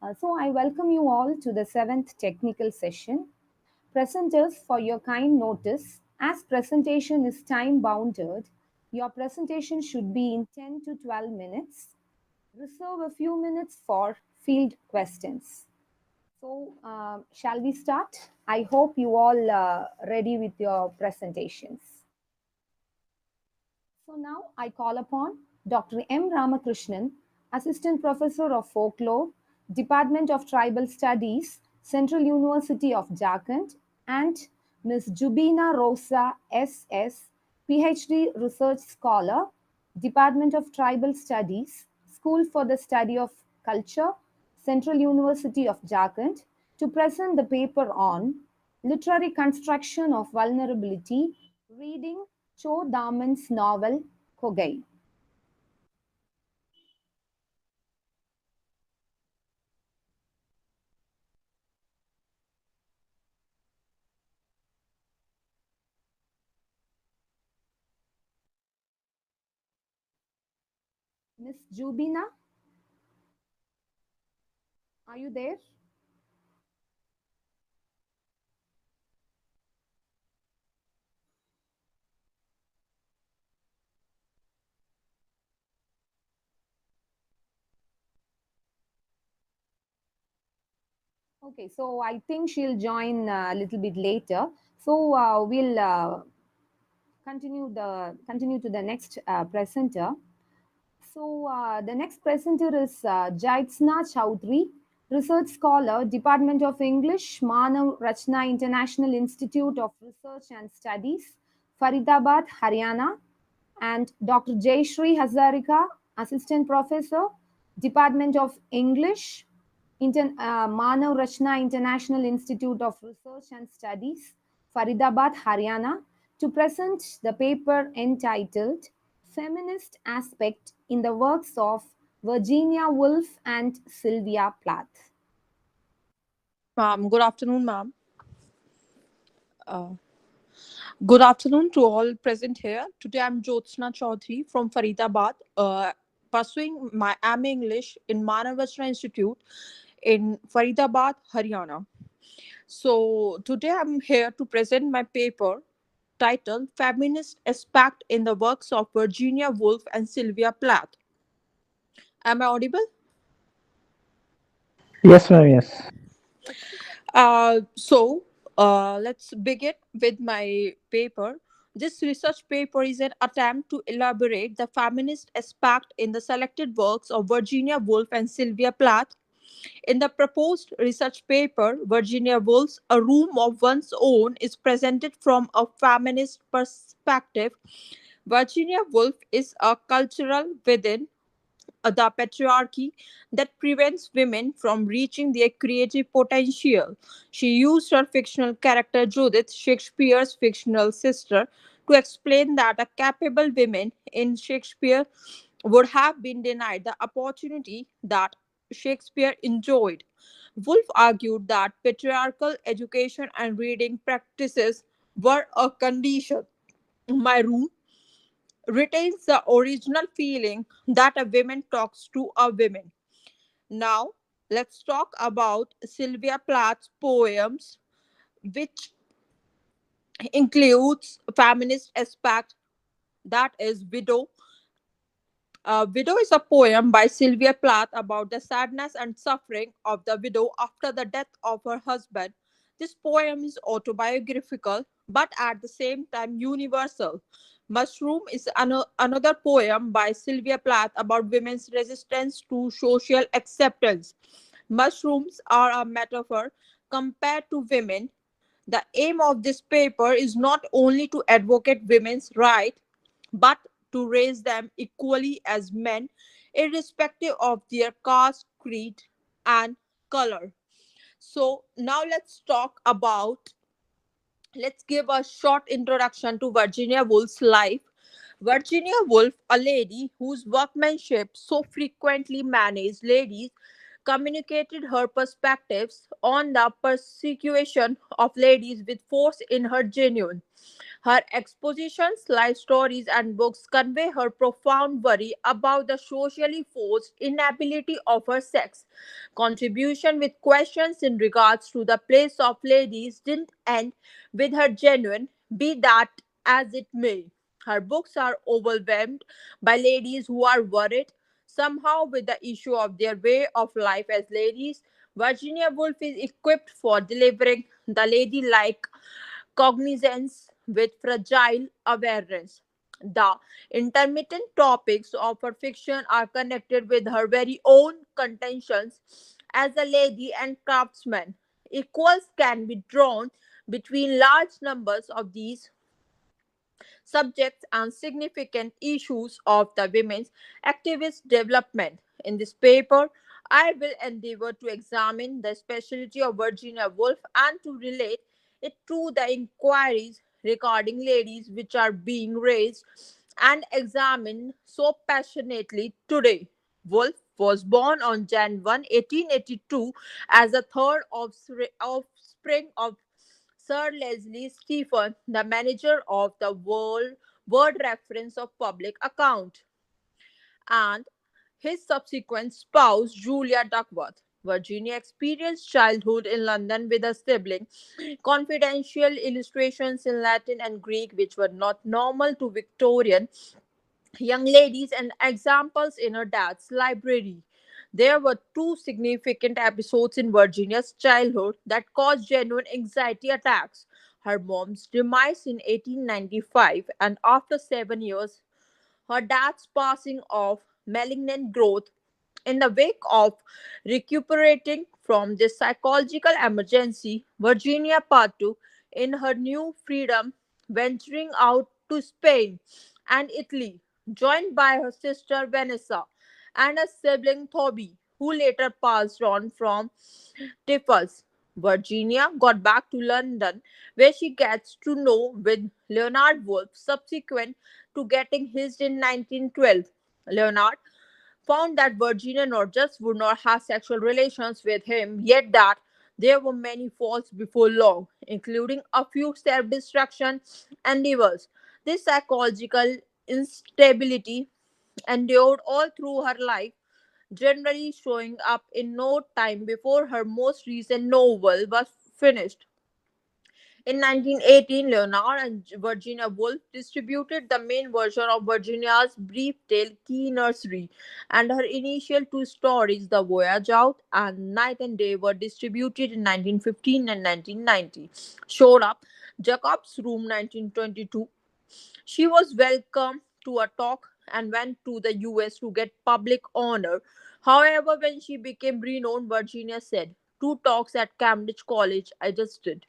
So I welcome you all to the seventh technical session. Presenters, for your kind notice, as presentation is time bounded, your presentation should be in 10 to 12 minutes. Reserve a few minutes for field questions. So, shall we start? I hope you all ready with your presentations. So now I call upon Dr. M. Ramakrishnan, Assistant Professor of Folklore, Department of Tribal Studies, Central University of Jharkhand, and Ms. Jubina Rosa S.S., PhD Research Scholar, Department of Tribal Studies, School for the Study of Culture, Central University of Jharkhand, to present the paper on Literary Construction of Vulnerability, reading Cho Daman's novel Kogai. Miss Jubina, are you there? Okay, so I think she'll join a little bit later. So we'll continue to the next presenter. So the next presenter is Jaitsna Chowdhury, research scholar, Department of English, Manav Rachna International Institute of Research and Studies, Faridabad, Haryana, and Dr. Jayashree Hazarika, Assistant Professor, Department of English, Manav Rachna International Institute of Research and Studies, Faridabad, Haryana, to present the paper entitled Feminist Aspect in the Works of Virginia Woolf and Sylvia Plath. Ma'am, good afternoon, ma'am. Uh, Good afternoon to all present here. Today I'm Jyotsna Chaudhary from Faridabad, pursuing my MA English in Manavachna Institute in Faridabad, Haryana. So today I'm here to present my paper titled Feminist Aspect in the Works of Virginia Woolf and Sylvia Plath. Am I audible? Yes, ma'am. Yes. Let's begin with my paper. This research paper is an attempt to elaborate the feminist aspect in the selected works of Virginia Woolf and Sylvia Plath. In the proposed research paper, Virginia Woolf's A Room of One's Own is presented from a feminist perspective. Virginia Woolf is a cultural within the patriarchy that prevents women from reaching their creative potential. She used her fictional character Judith, Shakespeare's fictional sister, to explain that a capable woman in Shakespeare would have been denied the opportunity that Shakespeare enjoyed. Woolf argued that patriarchal education and reading practices were a condition. My room retains the original feeling that a woman talks to a woman. Now, let's talk about Sylvia Plath's poems, which includes feminist aspect, that is Widow. Widow is a poem by Sylvia Plath about the sadness and suffering of the widow after the death of her husband. This poem is autobiographical but at the same time universal. Mushroom is another poem by Sylvia Plath about women's resistance to social acceptance. Mushrooms are a metaphor compared to women. The aim of this paper is not only to advocate women's rights but to raise them equally as men, irrespective of their caste, creed, and color. So, now let's give a short introduction to Virginia Woolf's life. Virginia Woolf, a lady whose workmanship so frequently managed ladies, communicated her perspectives on the persecution of ladies with force in her genuine. Her expositions, life stories, and books convey her profound worry about the socially forced inability of her sex. Contribution with questions in regards to the place of ladies didn't end with her genuine, be that as it may. Her books are overwhelmed by ladies who are worried somehow with the issue of their way of life as ladies. Virginia Woolf is equipped for delivering the ladylike cognizance with fragile awareness. The intermittent topics of her fiction are connected with her very own contentions as a lady and craftsman. Equals can be drawn between large numbers of these subjects and significant issues of the women's activist development. In this paper, I will endeavor to examine the specialty of Virginia Woolf and to relate it to the inquiries regarding ladies which are being raised and examined so passionately today. Woolf was born on Jan 1, 1882, as the third offspring of Sir Leslie Stephen, the manager of the Word Reference of Public Account, and his subsequent spouse, Julia Duckworth. Virginia experienced childhood in London with a sibling, confidential illustrations in Latin and Greek, which were not normal to Victorian young ladies, and examples in her dad's library. There were two significant episodes in Virginia's childhood that caused genuine anxiety attacks: her mom's demise in 1895, and after 7 years, her dad's passing of malignant growth. In the wake of recuperating from this psychological emergency, Virginia partook in her new freedom, venturing out to Spain and Italy, joined by her sister Vanessa and a sibling Toby, who later passed on from typhus. Virginia got back to London, where she gets to know with Leonard Woolf, subsequent to getting his in 1912. Leonard found that Virginia not just would not have sexual relations with him, yet that there were many faults before long, including a few self destruction endeavors. This psychological instability endured all through her life, generally showing up in no time before her most recent novel was finished. In 1918, Leonard and Virginia Woolf distributed the main version of Virginia's brief tale Key Nursery, and her initial two stories, The Voyage Out and Night and Day, were distributed in 1915 and 1990. Showed up Jacob's Room 1922. She was welcomed to a talk and went to the US to get public honor. However, when she became renowned, Virginia said, "Two talks at Cambridge College I just did."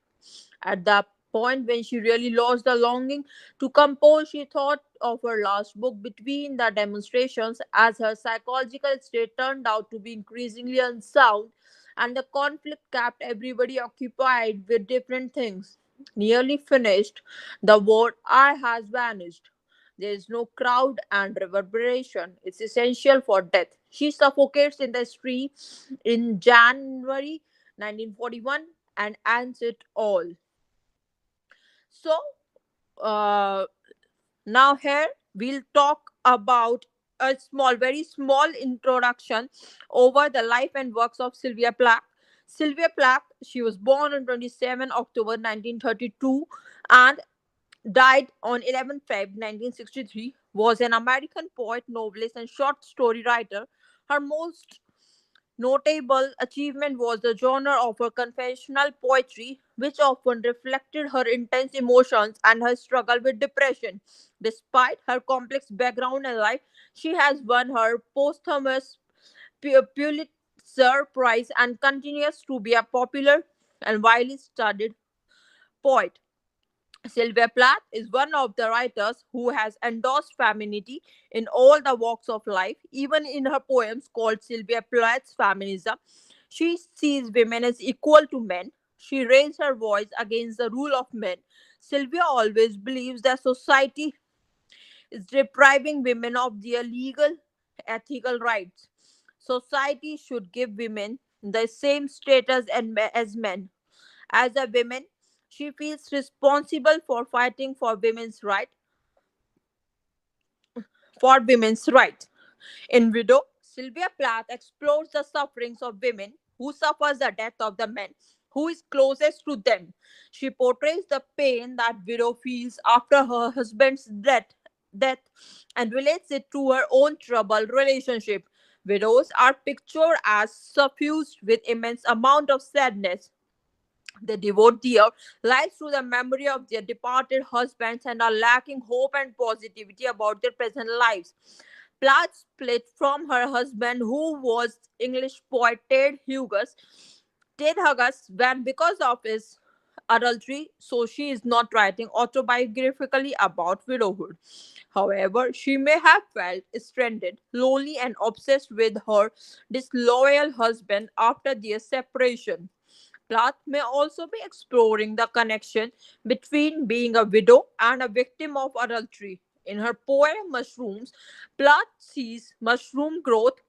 At the point when she really lost the longing to compose, she thought of her last book between the demonstrations, as her psychological state turned out to be increasingly unsound and the conflict kept everybody occupied with different things. Nearly finished, the word I has vanished. There is no crowd and reverberation. It's essential for death. She suffocates in the street in January 1941 and ends it all. So, uh, now here we'll talk about a very small introduction over the life and works of Sylvia Plath. Sylvia Plath, she was born on 27 October 1932 and died on 11 Feb 1963, was an American poet, novelist, and short story writer. Her most notable achievement was the genre of her confessional poetry, which often reflected her intense emotions and her struggle with depression. Despite her complex background in life, she has won her posthumous Pulitzer Prize and continues to be a popular and widely studied poet. Sylvia Plath is one of the writers who has endorsed femininity in all the walks of life. Even in her poems called Sylvia Plath's Feminism, she sees women as equal to men. She raised her voice against the rule of men. Sylvia always believes that society is depriving women of their legal, ethical rights. Society should give women the same status as men. As a woman, she feels responsible for fighting for women's right. In Widow, Sylvia Plath explores the sufferings of women who suffers the death of the man who is closest to them. She portrays the pain that widow feels after her husband's death and relates it to her own troubled relationship. Widows are pictured as suffused with immense amount of sadness. They devote their lives to the memory of their departed husbands and are lacking hope and positivity about their present lives. Plath split from her husband, who was English poet Ted Hughes, when because of his adultery, so she is not writing autobiographically about widowhood. However, she may have felt stranded, lonely, and obsessed with her disloyal husband after their separation. Plath may also be exploring the connection between being a widow and a victim of adultery. In her poem Mushrooms, Plath sees mushroom growth,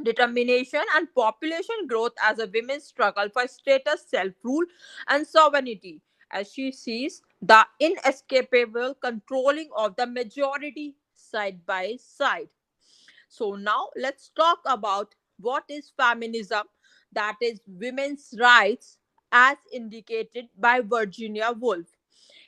determination, and population growth as a women's struggle for status, self rule, and sovereignty, as she sees the inescapable controlling of the majority side by side. So now let's talk about what is feminism, that is women's rights as indicated by Virginia Woolf.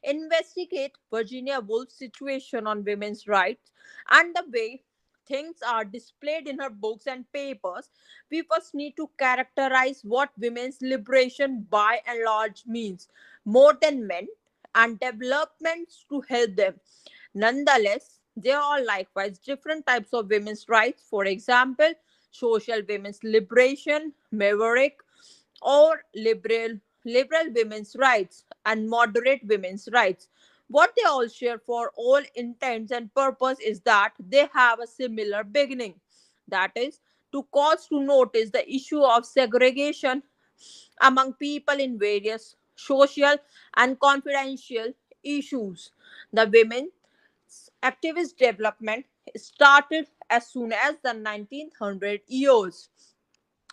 Investigate Virginia Woolf's situation on women's rights and the way things are displayed in her books and papers. We first need to characterize what women's liberation by and large means, more than men, and developments to help them. Nonetheless, there are likewise different types of women's rights. For example, social women's liberation, maverick, or liberal women's rights, and moderate women's rights. What they all share for all intents and purpose is that they have a similar beginning. That is, to cause to notice the issue of segregation among people in various social and confidential issues. The women's activist development started as soon as the 1900 years.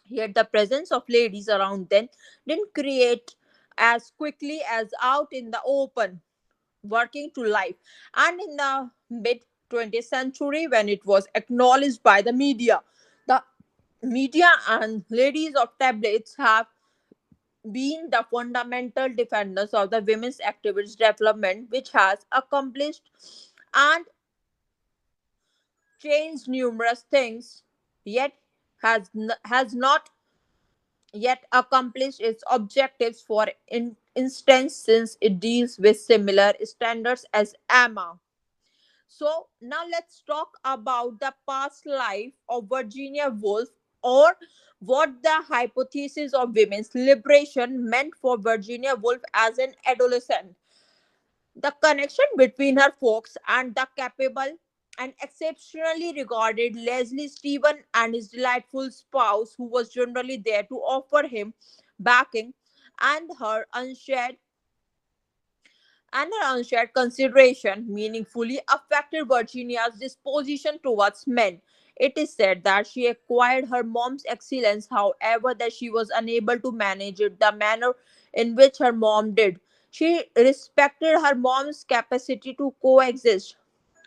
Yet the presence of ladies around then didn't create as quickly as out in the open, working to life. And in the mid 20th century, when it was acknowledged by the media and ladies of tablets have been the fundamental defenders of the women's activist development, which has accomplished and changed numerous things, yet has not yet accomplished its objectives. For instance, since it deals with similar standards as Emma. So now let's talk about the past life of Virginia Woolf, or what the hypothesis of women's liberation meant for Virginia Woolf as an adolescent. The connection between her folks and the capable and exceptionally regarded Leslie Stephen and his delightful spouse, who was generally there to offer him backing, and her unshared consideration meaningfully affected Virginia's disposition towards men. It is said that she acquired her mom's excellence, however, that she was unable to manage it the manner in which her mom did. She respected her mom's capacity to coexist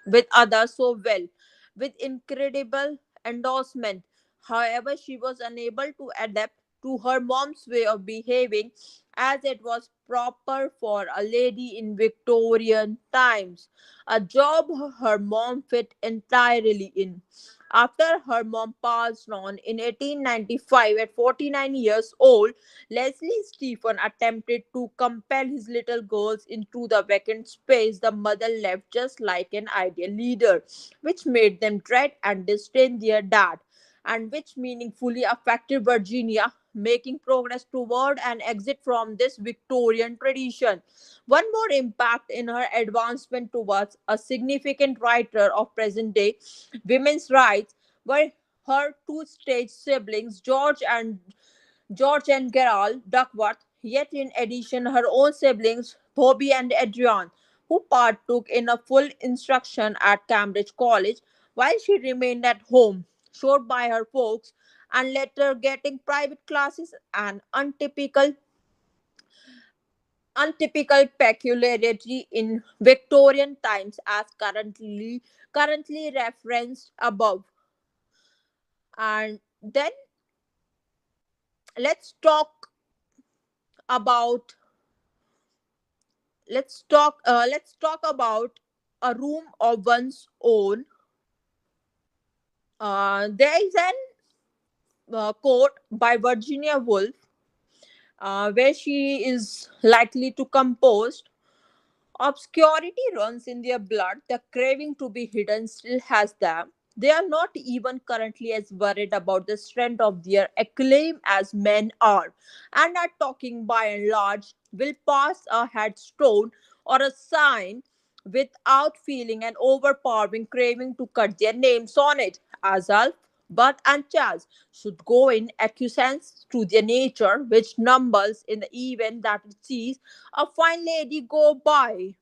with others so well, with incredible endorsement. However, she was unable to adapt to her mom's way of behaving, as it was proper for a lady in Victorian times, a job her mom fit entirely in. After her mom passed on in 1895 at 49 years old, Leslie Stephen attempted to compel his little girls into the vacant space the mother left, just like an ideal leader, which made them dread and disdain their dad, and which meaningfully affected Virginia, making progress toward an exit from this Victorian tradition. One more impact in her advancement towards a significant writer of present day women's rights were her two stage siblings, George and Gerald Duckworth, yet in addition her own siblings, Bobby and Adrian, who partook in a full instruction at Cambridge College while she remained at home. showed by her folks, and later getting private classes and untypical peculiarity in Victorian times as currently referenced above. And then let's talk about let's talk about a room of one's own. There is an quote by Virginia Woolf where she is likely to compose. Obscurity runs in their blood. The craving to be hidden still has them. They are not even currently as worried about the strength of their acclaim as men are, and are talking by and large will pass a headstone or a sign without feeling an overpowering craving to cut their names on it. Azal, Bud, and Chaz should go in acquiescence to their nature, which numbles in the event that it sees a fine lady go by.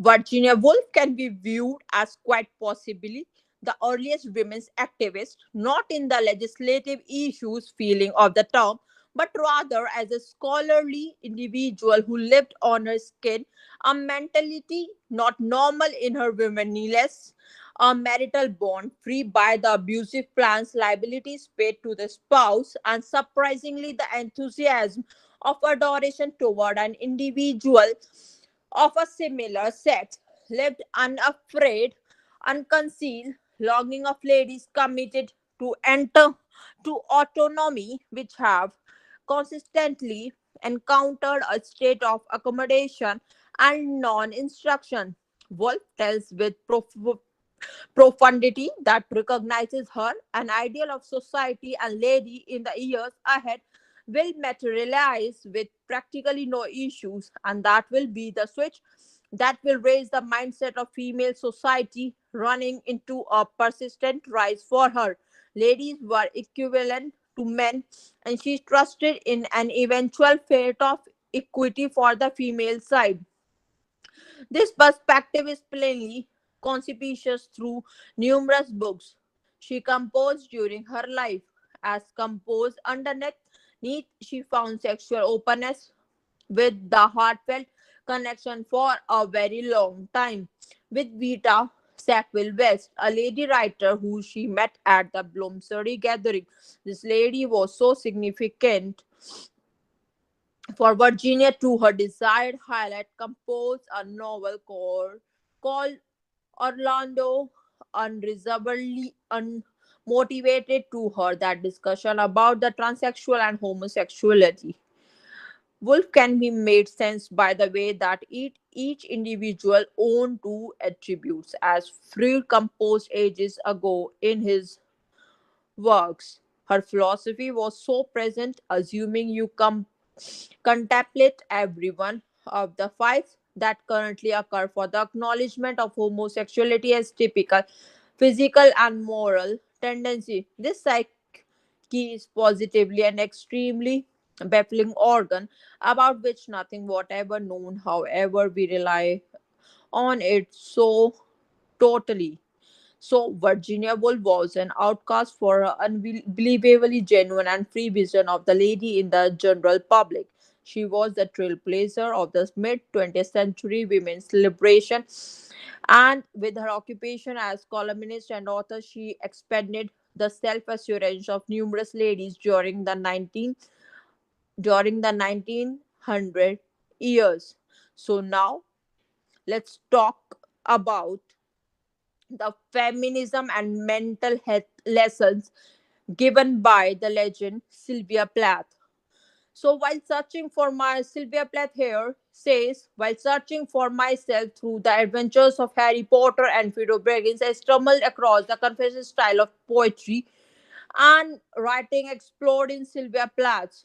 Virginia Woolf can be viewed as quite possibly the earliest women's activist, not in the legislative issues feeling of the term, but rather as a scholarly individual who lived on her skin, a mentality not normal in her womanliness, a marital bond free by the abusive plans liabilities paid to the spouse, and surprisingly the enthusiasm of adoration toward an individual of a similar sex, lived unafraid, unconcealed, longing of ladies committed to enter to autonomy, which have consistently encountered a state of accommodation and non-instruction. Wolf tells with profundity that recognizes her an ideal of society and lady in the years ahead will materialize with practically no issues, and that will be the switch that will raise the mindset of female society, running into a persistent rise for her. Ladies were equivalent to men, and she trusted in an eventual fate of equity for the female side. This perspective is plainly conspicuous through numerous books she composed during her life. As composed underneath, she found sexual openness with the heartfelt connection for a very long time with Vita Sackville West, a lady writer who she met at the Bloomsbury gathering. This lady was so significant for Virginia to her desired highlight composed a novel called Orlando, unreservedly unmotivated to her that discussion about the transsexual and homosexuality. Wolf can be made sense by the way that each individual owned two attributes, as Freud composed ages ago in his works. Her philosophy was so present, assuming you contemplate every one of the five that currently occur for the acknowledgement of homosexuality as typical physical and moral tendency. This psyche is positively and extremely baffling organ about which nothing whatever known, however we rely on it so totally. So, Virginia Woolf was an outcast for her unbelievably genuine and free vision of the lady in the general public. She was the trailblazer of the mid 20th century women's liberation, and with her occupation as columnist and author, she expanded the self assurance of numerous ladies during the 1900 years. So, now let's talk about the feminism and mental health lessons given by the legend Sylvia Plath. So while searching for my Sylvia Plath here says, while searching for myself through the adventures of Harry Potter and Fido Baggins, I stumbled across the confession style of poetry and writing explored in Sylvia Plath.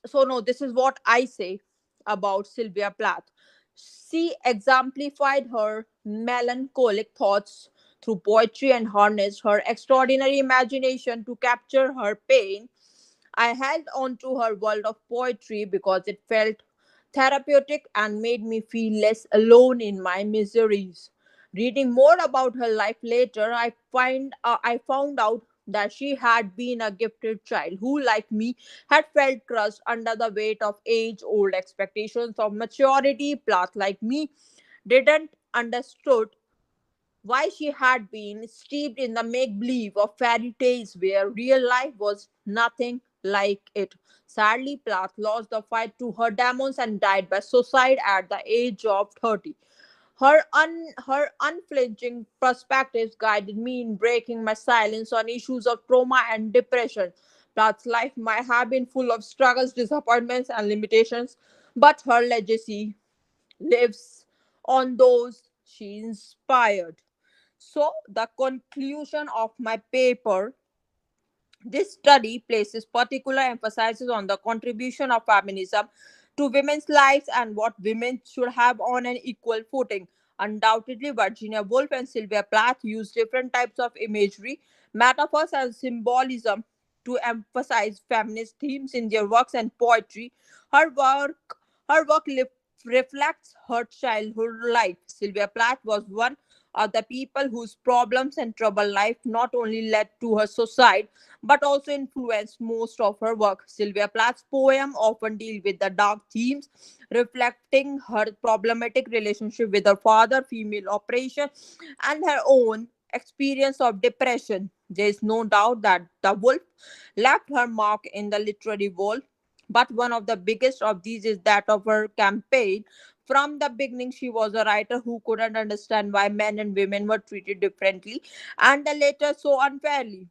So no, this is what I say about Sylvia Plath. She exemplified her melancholic thoughts through poetry and harnessed her extraordinary imagination to capture her pain. I held on to her world of poetry because it felt therapeutic and made me feel less alone in my miseries. Reading more about her life later, I found out that she had been a gifted child who, like me, had felt crushed under the weight of age-old expectations of maturity. Plath, like me, didn't understood why she had been steeped in the make believe of fairy tales where real life was nothing like it. Sadly, Plath lost the fight to her demons and died by suicide at the age of 30. Her unflinching perspectives guided me in breaking my silence on issues of trauma and depression. Plath's life might have been full of struggles, disappointments, and limitations, but her legacy lives on those she inspired. So, the conclusion of my paper, this study places particular emphasis on the contribution of feminism to women's lives and what women should have on an equal footing. Undoubtedly, Virginia Woolf and Sylvia Plath used different types of imagery, metaphors, and symbolism to emphasize feminist themes in their works and poetry. Her work, her work reflects her childhood life. Sylvia Plath was one of the people whose problems and troubled life not only led to her suicide but also influenced most of her work. Sylvia Plath's poems often deal with the dark themes, reflecting her problematic relationship with her father, female oppression, and her own experience of depression. There is no doubt that the wolf left her mark in the literary world, but one of the biggest of these is that of her campaign. From the beginning, she was a writer who couldn't understand why men and women were treated differently and later so unfairly.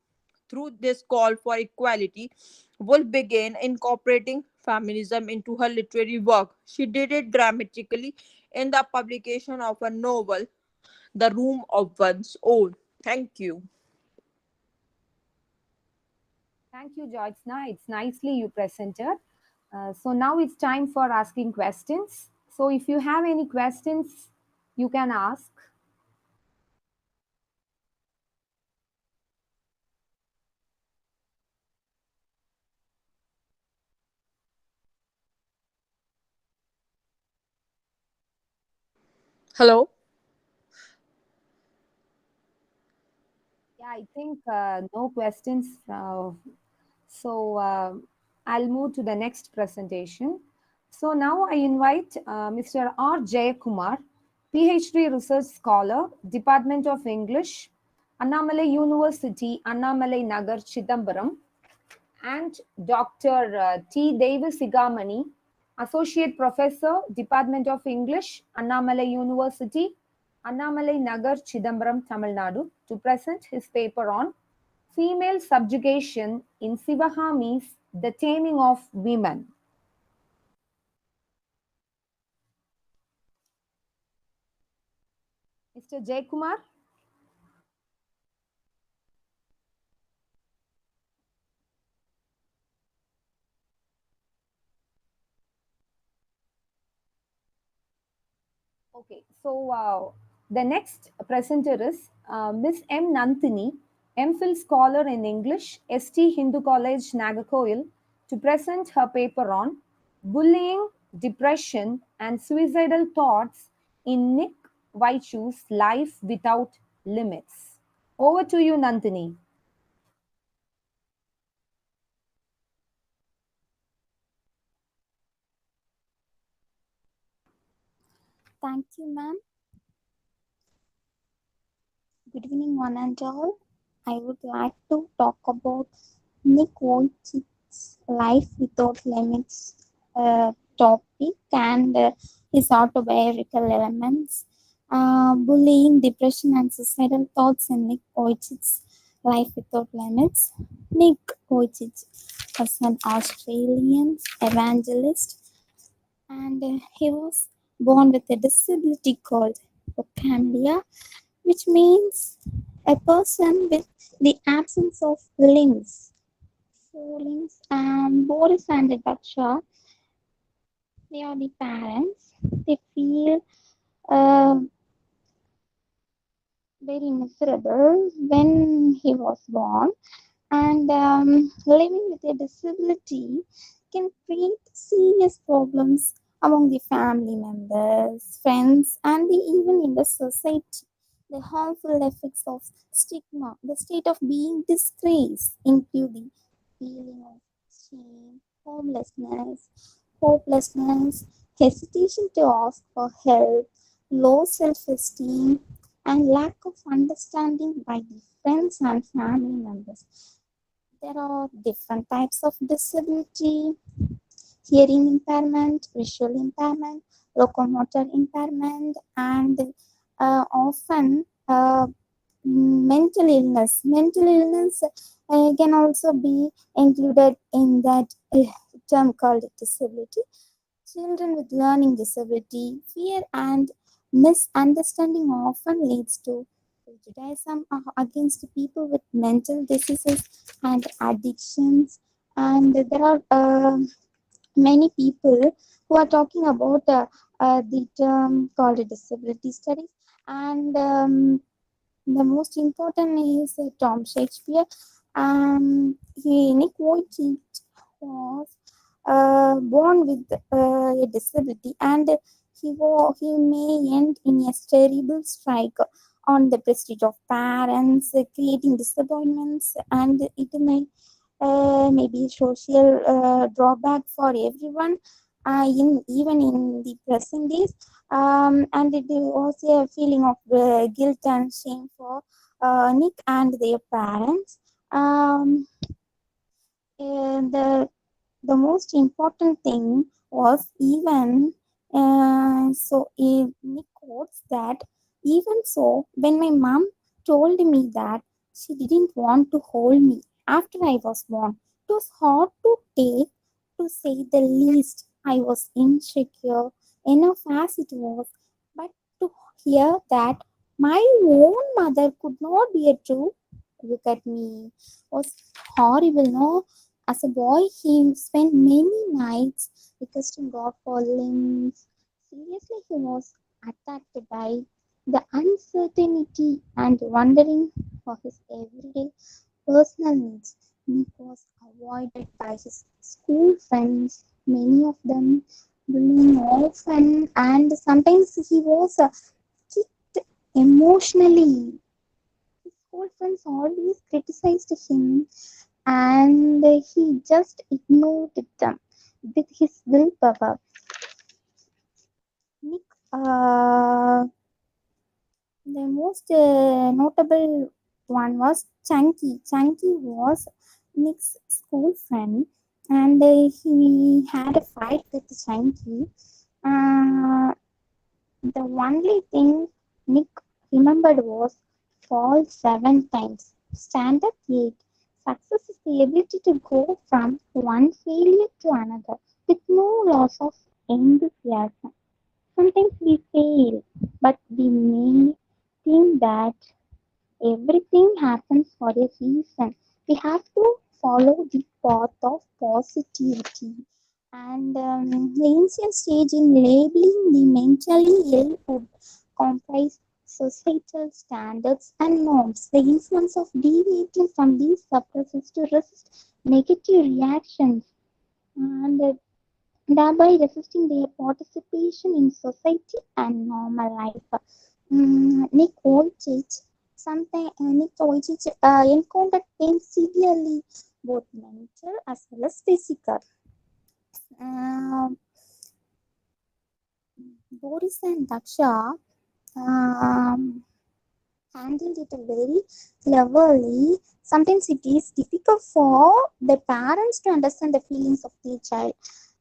Through this call for equality, Woolf began incorporating feminism into her literary work. She did it dramatically in the publication of a novel, The Room of One's Own. Thank you. Thank you, Jyotsna. It's nicely you presented. So now it's time for asking questions. So if you have any questions, you can ask. Hello. Yeah, I think no questions. So I'll move to the next presentation. So now I invite Mr. R. Jayakumar, PhD research scholar, Department of English, Annamalai University, Annamalai Nagar, Chidambaram, and Dr. T. Devasigamani, Associate Professor, Department of English, Annamalai University, Annamalai Nagar, Chidambaram, Tamil Nadu, to present his paper on Female Subjugation in Sivahami's The Taming of Women. Mr. Jaykumar? Okay, so the next presenter is Miss M. Nantini, MPhil scholar in English, ST Hindu College, Nagarkoil, to present her paper on bullying, depression, and suicidal thoughts in Nick Waichu's Life Without Limits. Over to you, Nantini. Thank you, ma'am. Good evening, one and all. I would like to talk about Nick Vujicic's Life Without Limits topic and his autobiographical elements. Bullying, depression, and suicidal thoughts in Nick Vujicic's Life Without Limits. Nick Vujicic was an Australian evangelist and he was born with a disability called Ocambia, which means a person with the absence of limbs. So, limbs, Boris and Daksha, they are the parents. They feel uh, very miserable when he was born, and living with a disability can create serious problems among the family members, friends, and even in the society. The harmful effects of stigma, the state of being disgraced, include the feeling of shame, homelessness, hopelessness, hesitation to ask for help, low self esteem, and lack of understanding by the friends and family members. There are different types of disability: hearing impairment, visual impairment, locomotor impairment, and often mental illness. Mental illness can also be included in that term called disability. Children with learning disability, fear and misunderstanding often leads to prejudice against people with mental diseases and addictions. And there are many people who are talking about the term called disability studies. And the most important is Tom Shakespeare. Nick Vujicic was born with a disability, and he may end in a terrible strike on the prestige of parents, creating disappointments, and it may maybe social drawback for everyone in even in the present days. And it was a feeling of guilt and shame for Nick and their parents. Um, and the most important thing was even Nick quotes that even so, when my mom told me that she didn't want to hold me after I was born, it was hard to take, to say the least. I was insecure enough as it was, but to hear that my own mother could not bear to look at me was horrible. No, as a boy, he spent many nights requesting God for limbs. Seriously, he was attacked by the uncertainty and wondering for his everyday personal needs. Nick was avoided by his school friends, many of them bullying often, and sometimes he was kicked emotionally. His school friends always criticized him, and he just ignored them with his willpower. Nick, the most notable one was Chunky. Chunky was Nick's school friend, and he had a fight with Chunky. Uh, the only thing Nick remembered was fall 7 times, stand up 8. Success is the ability to go from one failure to another with no loss of enthusiasm. Sometimes we fail, but we may think that everything happens for a reason. We have to follow the path of positivity. And the ancient stage in labeling the mentally ill would comprise societal standards and norms. The influence of deviating from these suppresses to resist negative reactions, and thereby resisting their participation in society and normal life. Nick Vujicic encountered pain severely, both mental as well as physical. Uh, Boris and Daksha um, handled it very cleverly. Sometimes it is difficult for the parents to understand the feelings of their child.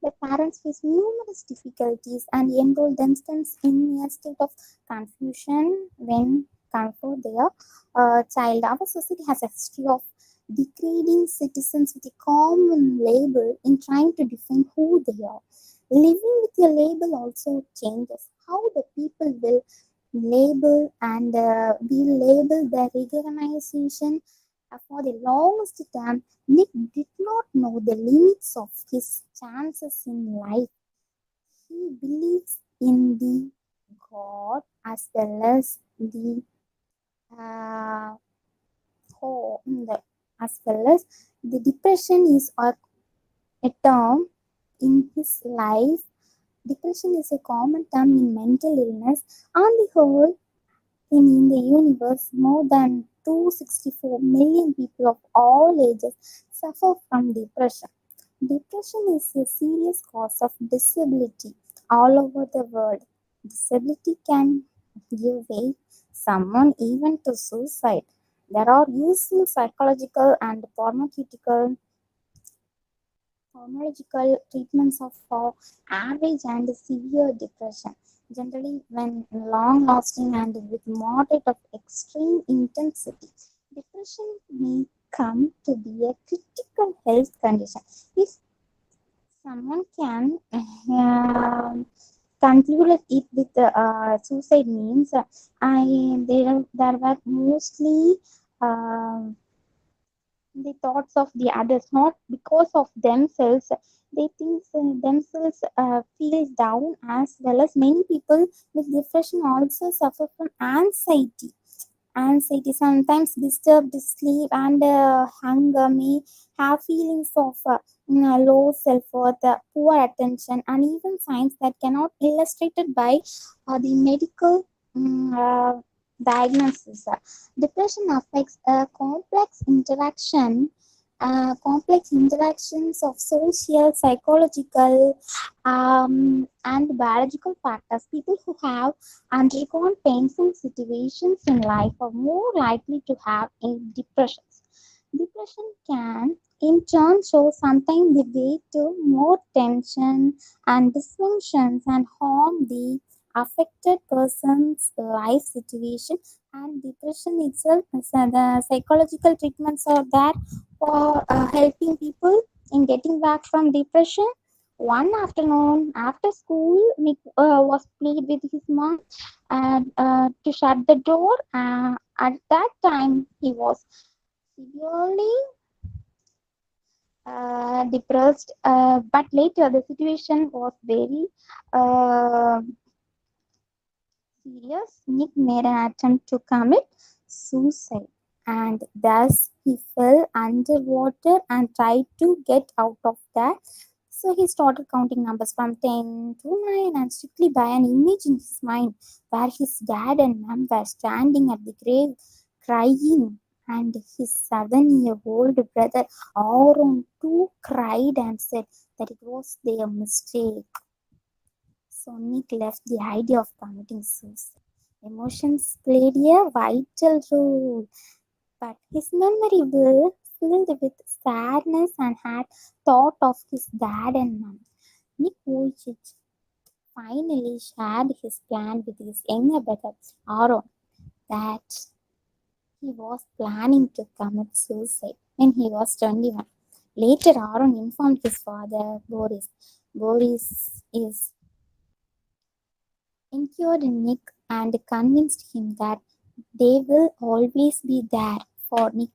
The parents face numerous difficulties and enroll themselves in a state of confusion when comfort their child. Our society has a history of degrading citizens with a common label in trying to define who they are. Living with a label also changes how the people will label and we label the recognition. For the longest time, Nick did not know the limits of his chances in life. He believes in the God as well as the uh, as well as the depression is a term in his life. Depression is a common term in mental illness. On the whole, in the universe, more than 264 million people of all ages suffer from depression. Depression is a serious cause of disability all over the world. Disability can give way someone even to suicide. There are useful psychological and pharmacological treatments of for average and severe depression. Generally, when long lasting and with moderate of extreme intensity, depression may come to be a critical health condition. If someone can conclude it with suicide means I there were mostly uh, the thoughts of the others, not because of themselves. They think themselves feel down, as well as many people with depression also suffer from anxiety. Anxiety sometimes disturbed sleep, and hunger may have feelings of low self-worth, poor attention, and even signs that cannot illustrated by the medical diagnosis. Depression affects complex interactions of social, psychological, and biological factors. People who have undergone painful situations in life are more likely to have a depression. Depression can, in turn, show sometimes the way to more tension and dysfunctions and harm the affected person's life situation. And depression itself, so the psychological treatments are there for helping people in getting back from depression. One afternoon after school, Nick was pleaded with his mom to shut the door. At that time, he was severely depressed, but later the situation was very uh, serious. Nick made an attempt to commit suicide, and thus he fell underwater and tried to get out of that. So he started counting numbers from 10 to 9, and strictly by an image in his mind where his dad and mom were standing at the grave crying, and his 7-year-old brother Aaron too cried and said that it was their mistake. So Nick left the idea of committing suicide. Emotions played a vital role, but his memory was filled with sadness and had thought of his dad and mom. Nick Vujicic finally shared his plan with his younger brother Aaron that he was planning to commit suicide when he was 21. Later, Aaron informed his father Boris. Boris is encouraged Nick and convinced him that they will always be there for Nick.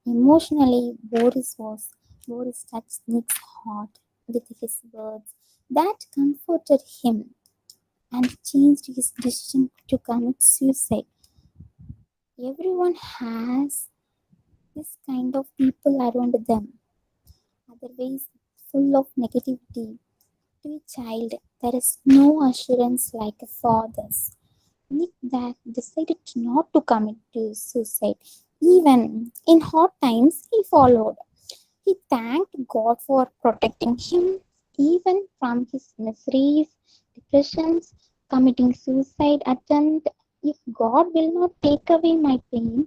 Emotionally, Boris touched Nick's heart with his words that comforted him and changed his decision to commit suicide. Everyone has this kind of people around them, otherwise full of negativity. To a child, there is no assurance like a father's. Nick that decided not to commit to suicide. Even in hard times, he followed. He thanked God for protecting him even from his miseries, depressions, committing suicide attempt. If God will not take away my pain,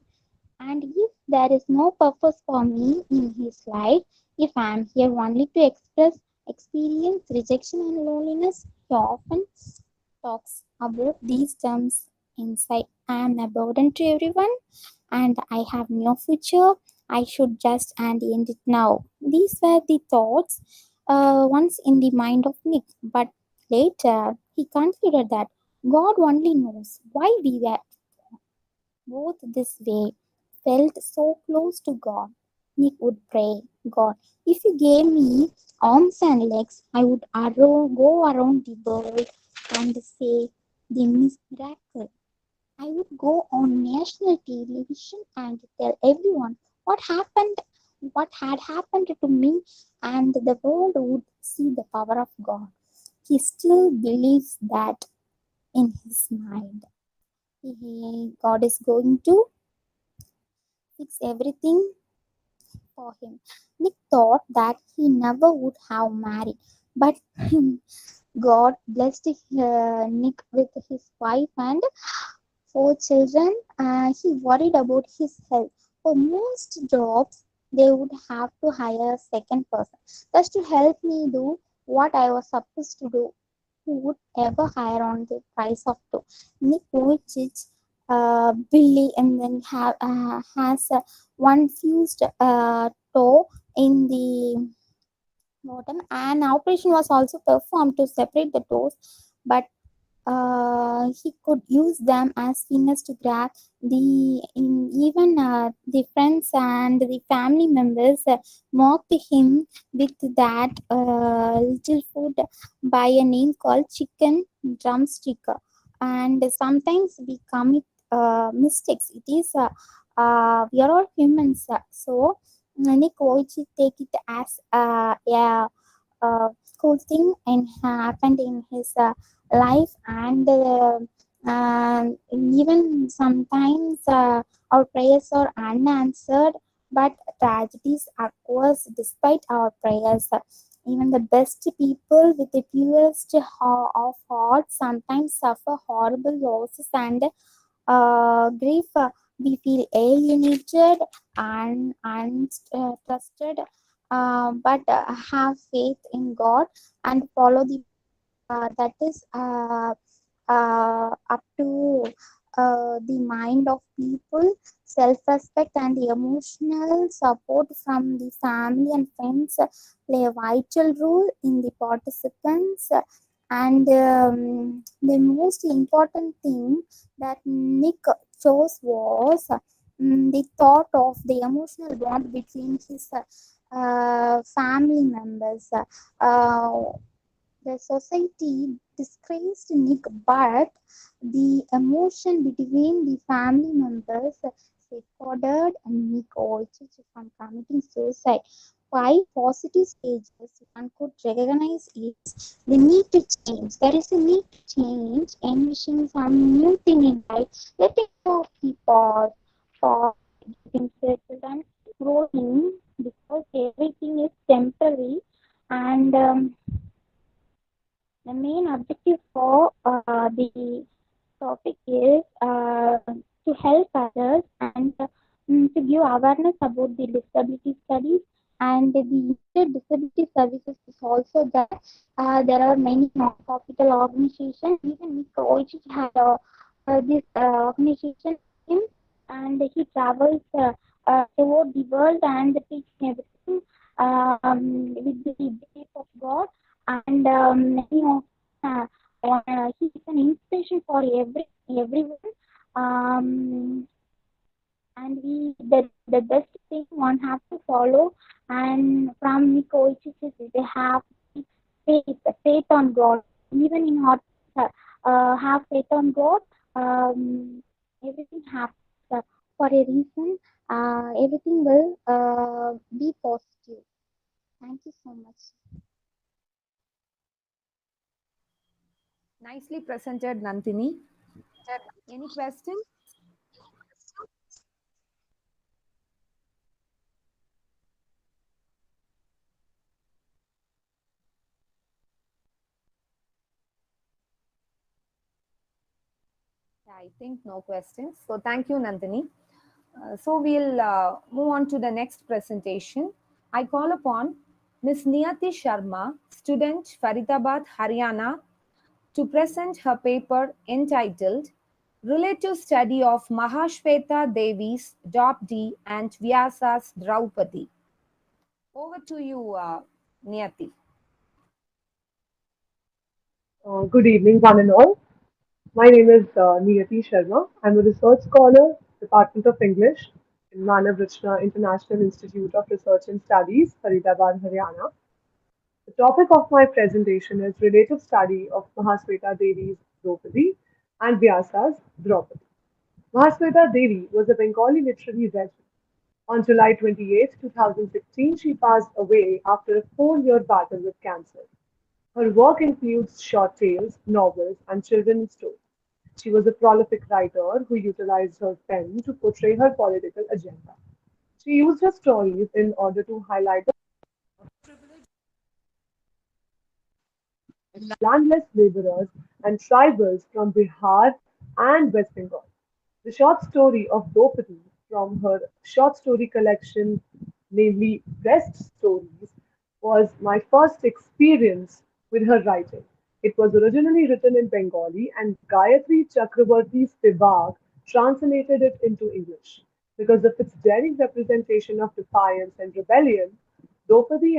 and if there is no purpose for me in his life, if I am here only to experience rejection and loneliness, he often talks about these terms inside. I am a burden to everyone and I have no future. I should just and end it now. These were the thoughts once in the mind of Nick, but later he considered that God only knows why we were both this way, felt so close to God. Nick would pray, God, if you gave me arms and legs, I would go around the world and say the miracle. I would go on national television and tell everyone what happened, what had happened to me, and the world would see the power of God. he still believes that in his mind. God is going to fix everything for him. Nick thought that he never would have married, but God blessed Nick with his wife and four children. He worried about his health. For most jobs, they would have to hire a second person just to help me do what I was supposed to do. Who would ever hire on the price of two? Nick Vujicic, Billy, and then has one fused toe in the bottom. An operation was also performed to separate the toes, but he could use them as fingers to grab even the friends and the family members mocked him with that little food by a name called chicken drumstick. And sometimes we commit mistakes. It is we are all humans, so Nick Vujicic take it as cool thing and happened in his life, and even sometimes our prayers are unanswered, but tragedies occurs despite our prayers. Even the best people with the purest of hearts sometimes suffer horrible losses and grief. We feel alienated and untrusted, but have faith in God and follow the path that is up to the mind of people. Self-respect and the emotional support from the family and friends play a vital role in the participants. And the most important thing that Nick chose was the thought of the emotional bond between his family members. Uh, the society disgraced Nick, but the emotion between the family members safeguarded Nick also from committing suicide. Five positive stages one could recognize is the need to change. There is a need to change, envision some new thing in life, letting go of the past, getting settled, and growing because everything is temporary. And the main objective for the topic is to help others and to give awareness about the disability studies and the limited disability services is also there. There are many non-profit organizations. Even Nick also had this organization with him, and he travels throughout the world and teaching everything with the grace of God. And many of he is an inspiration for everyone. Um, and the best thing one have to follow and from the coaches is they have faith on God. Even in hot have faith on God. Everything happens for a reason. Everything will be positive. Thank you so much. Nicely presented, Nandini. Any question? Yeah, I think no questions. So thank you, Nandini. So we'll move on to the next presentation. I call upon Ms. Niyati Sharma, student Faridabad, Haryana, to present her paper entitled Relative Study of Mahashweta Devi's Draupadi and Vyasa's Draupadi. Over to you, Niyati. Good evening, one and all. My name is Niyati Sharma. I'm a research scholar, Department of English in Manav Rachna International Institute of Research and Studies, Faridabad, Haryana. The topic of my presentation is relative study of Mahasweta Devi's Draupadi and Vyasa's Draupadi. Mahasweta Devi was a Bengali literary legend. On July 28, 2016, she passed away after a 4-year battle with cancer. Her work includes short tales, novels, and children's stories. She was a prolific writer who utilized her pen to portray her political agenda. She used her stories in order to highlight the landless laborers and tribals from Bihar and West Bengal. The short story of Draupadi from her short story collection, namely Best Stories, was my first experience with her writing. It was originally written in Bengali and Gayatri Chakravarti Spivak translated it into English. Because of its daring representation of defiance and rebellion, Draupadi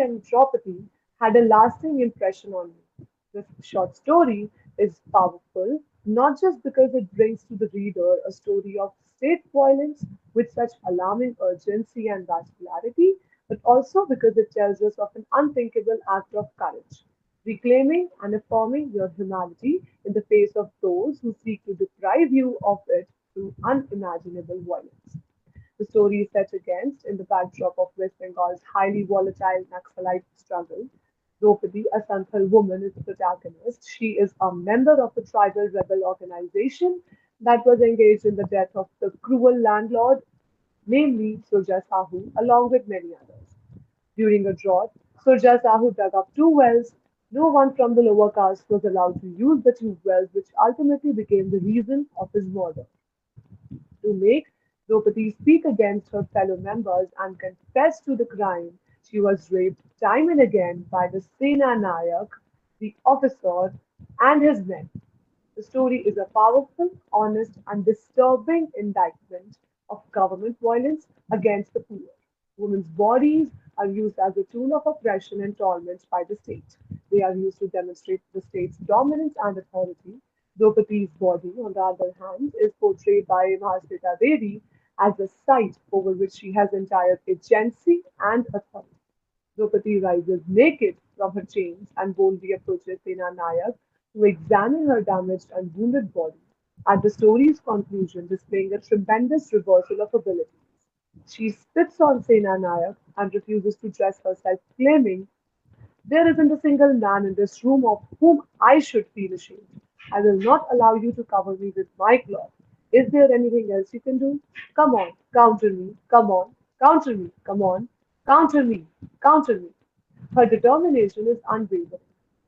had a lasting impression on me. This short story is powerful not just because it brings to the reader a story of state violence with such alarming urgency and vascularity, but also because it tells us of an unthinkable act of courage, reclaiming and affirming your humanity in the face of those who seek to deprive you of it through unimaginable violence. The story is set against in the backdrop of West Bengal's highly volatile Naxalite struggle. Draupadi, a Santhal woman, is the protagonist. She is a member of a tribal rebel organization that was engaged in the death of the cruel landlord, namely Surja Sahu, along with many others. During a drought, Surja Sahu dug up two wells. No one from the lower caste was allowed to use the two wells, which ultimately became the reason of his murder. To make Draupadi speak against her fellow members and confess to the crime, she was raped time and again by the Sena Nayak, the officer, and his men. The story is a powerful, honest, and disturbing indictment of government violence against the poor. Women's bodies are used as a tool of oppression and torment by the state. They are used to demonstrate the state's dominance and authority. Draupadi's body, on the other hand, is portrayed by Mahasita Devi as a site over which she has entire agency and authority. Draupadi rises naked from her chains and boldly approaches Sena Nayak to examine her damaged and wounded body. At the story's conclusion, displaying a tremendous reversal of abilities. She spits on Sena Nayak and refuses to dress herself, claiming there isn't a single man in this room of whom I should feel ashamed. I will not allow you to cover me with my cloth. Is there anything else you can do? Come on, counter me. Come on, counter me. Come on, counter me. Counter me. Her determination is unwavering.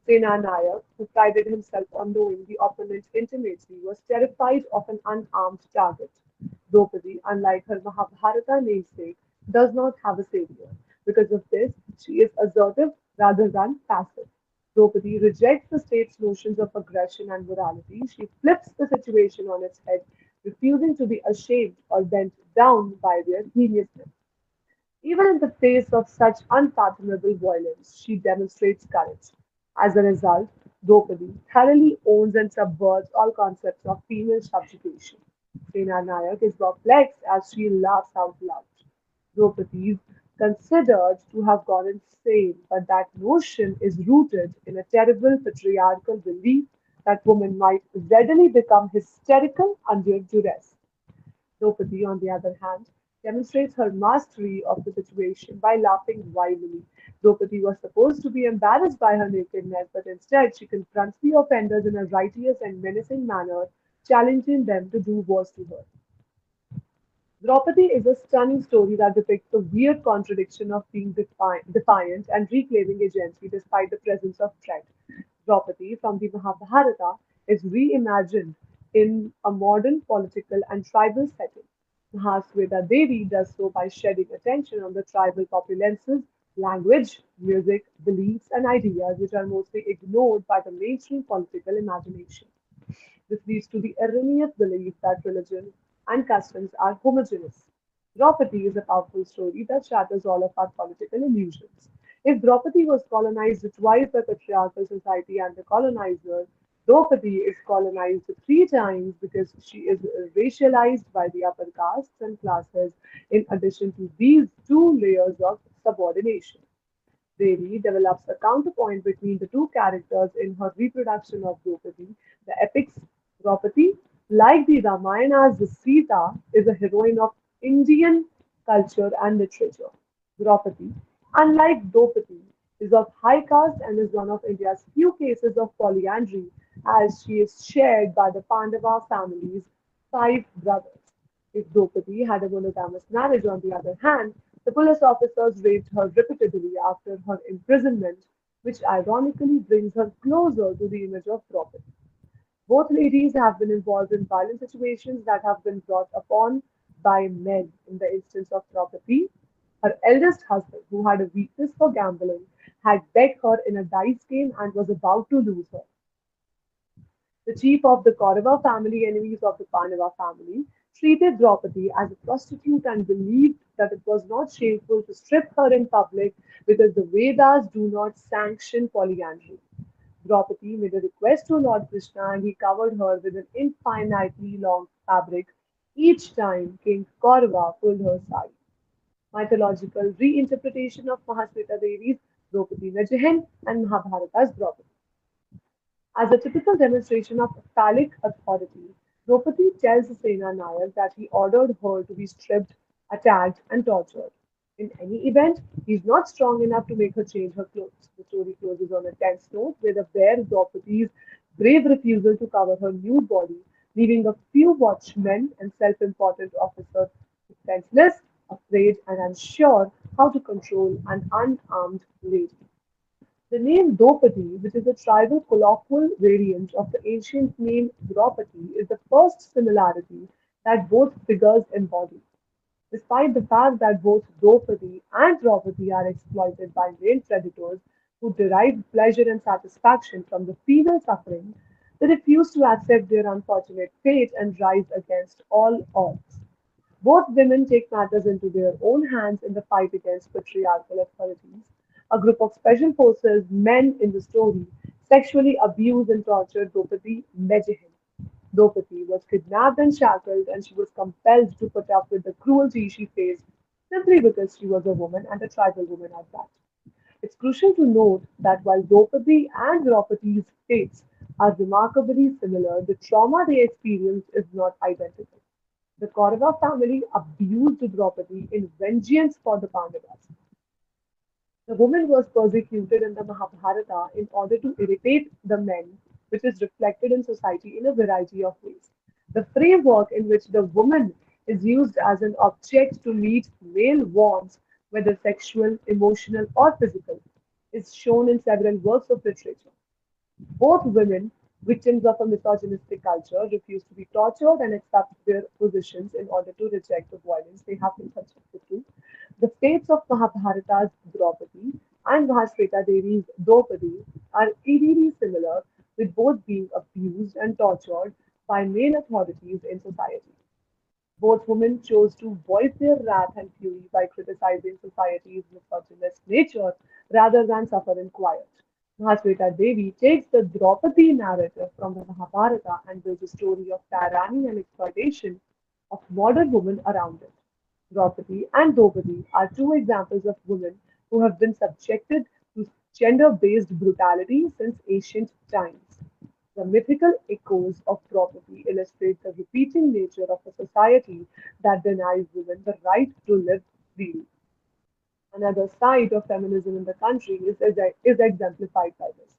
Sena Nayak, who prided himself on knowing the opponent intimately, was terrified of an unarmed target. Draupadi, unlike her Mahabharata namesake, does not have a savior. Because of this, she is assertive rather than passive. Draupadi rejects the state's notions of aggression and morality. She flips the situation on its head, refusing to be ashamed or bent down by their heinousness. Even in the face of such unfathomable violence, she demonstrates courage. As a result, Draupadi thoroughly owns and subverts all concepts of female subjugation. Sena Nayak is perplexed as she laughs out loud. Draupadi is considered to have gone insane, but that notion is rooted in a terrible patriarchal belief that women might readily become hysterical under duress. Draupadi, on the other hand, demonstrates her mastery of the situation by laughing wildly. Draupadi was supposed to be embarrassed by her nakedness, but instead she confronts the offenders in a righteous and menacing manner, challenging them to do worse to her. Draupadi is a stunning story that depicts the weird contradiction of being defiant and reclaiming agency despite the presence of threat. Draupadi from the Mahabharata is reimagined in a modern political and tribal setting. Mahasweta Devi does so by shedding attention on the tribal populences, language, music, beliefs, and ideas which are mostly ignored by the mainstream political imagination. This leads to the erroneous belief that religion and customs are homogeneous. Draupadi is a powerful story that shatters all of our political illusions. If Draupadi was colonized twice by patriarchal society and the colonizer, Draupadi is colonized three times because she is racialized by the upper castes and classes, in addition to these two layers of subordination. Devi develops a counterpoint between the two characters in her reproduction of Draupadi. The epics Draupadi, like the Ramayana's Sita, is a heroine of Indian culture and literature. Draupadi, unlike Draupadi, is of high caste and is one of India's few cases of polyandry, as she is shared by the Pandava family's five brothers. If Draupadi had a monogamous marriage, on the other hand, the police officers raped her repeatedly after her imprisonment, which ironically brings her closer to the image of Draupadi. Both ladies have been involved in violent situations that have been brought upon by men. In the instance of Draupadi, her eldest husband, who had a weakness for gambling, had bet her in a dice game and was about to lose her. The chief of the Kaurava family, enemies of the Pandava family, treated Draupadi as a prostitute and believed that it was not shameful to strip her in public because the Vedas do not sanction polyandry. Draupadi made a request to Lord Krishna and he covered her with an infinitely long fabric each time King Kaurava pulled her side. Mythological reinterpretation of Mahasweta Devi's Draupadi Najahan and Mahabharata's Draupadi. As a typical demonstration of phallic authority, Draupadi tells Sena Nayak that he ordered her to be stripped, attacked, and tortured. In any event, he is not strong enough to make her change her clothes. The story closes on a tense note with a bare Draupadi's brave refusal to cover her nude body, leaving a few watchmen and self important officers defenseless, afraid, and unsure how to control an unarmed lady. The name Draupadi, which is a tribal colloquial variant of the ancient name Draupadi, is the first similarity that both figures embody. Despite the fact that both Draupadi and Draupadi are exploited by male predators who derive pleasure and satisfaction from the female suffering, they refuse to accept their unfortunate fate and rise against all odds. Both women take matters into their own hands in the fight against patriarchal authorities. A group of special forces men in the story sexually abuse and torture Draupadi Mejihin. Draupadi was kidnapped and shackled, and she was compelled to put up with the cruelty she faced simply because she was a woman and a tribal woman at that. It's crucial to note that while Draupadi and Draupadi's fates are remarkably similar, the trauma they experienced is not identical. The Kaurava family abused Draupadi in vengeance for the Pandavas. The woman was persecuted in the Mahabharata in order to irritate the men, which is reflected in society in a variety of ways. The framework in which the woman is used as an object to meet male wants, whether sexual, emotional, or physical, is shown in several works of literature. Both women, victims of a misogynistic culture, refuse to be tortured and accept their positions in order to reject the violence they have been subjected to. The fates of Mahabharata's Draupadi and Mahasweta Devi's Draupadi are eerily similar, with both being abused and tortured by male authorities in society. Both women chose to voice their wrath and fury by criticizing society's misogynist nature rather than suffer in quiet. Mahasweta Devi takes the Draupadi narrative from the Mahabharata and builds a story of tyranny and exploitation of modern women around it. Draupadi and Draupadi are two examples of women who have been subjected to gender based brutality since ancient times. The mythical echoes of Draupadi illustrate the repeating nature of a society that denies women the right to live freely. Another side of feminism in the country is exemplified by this.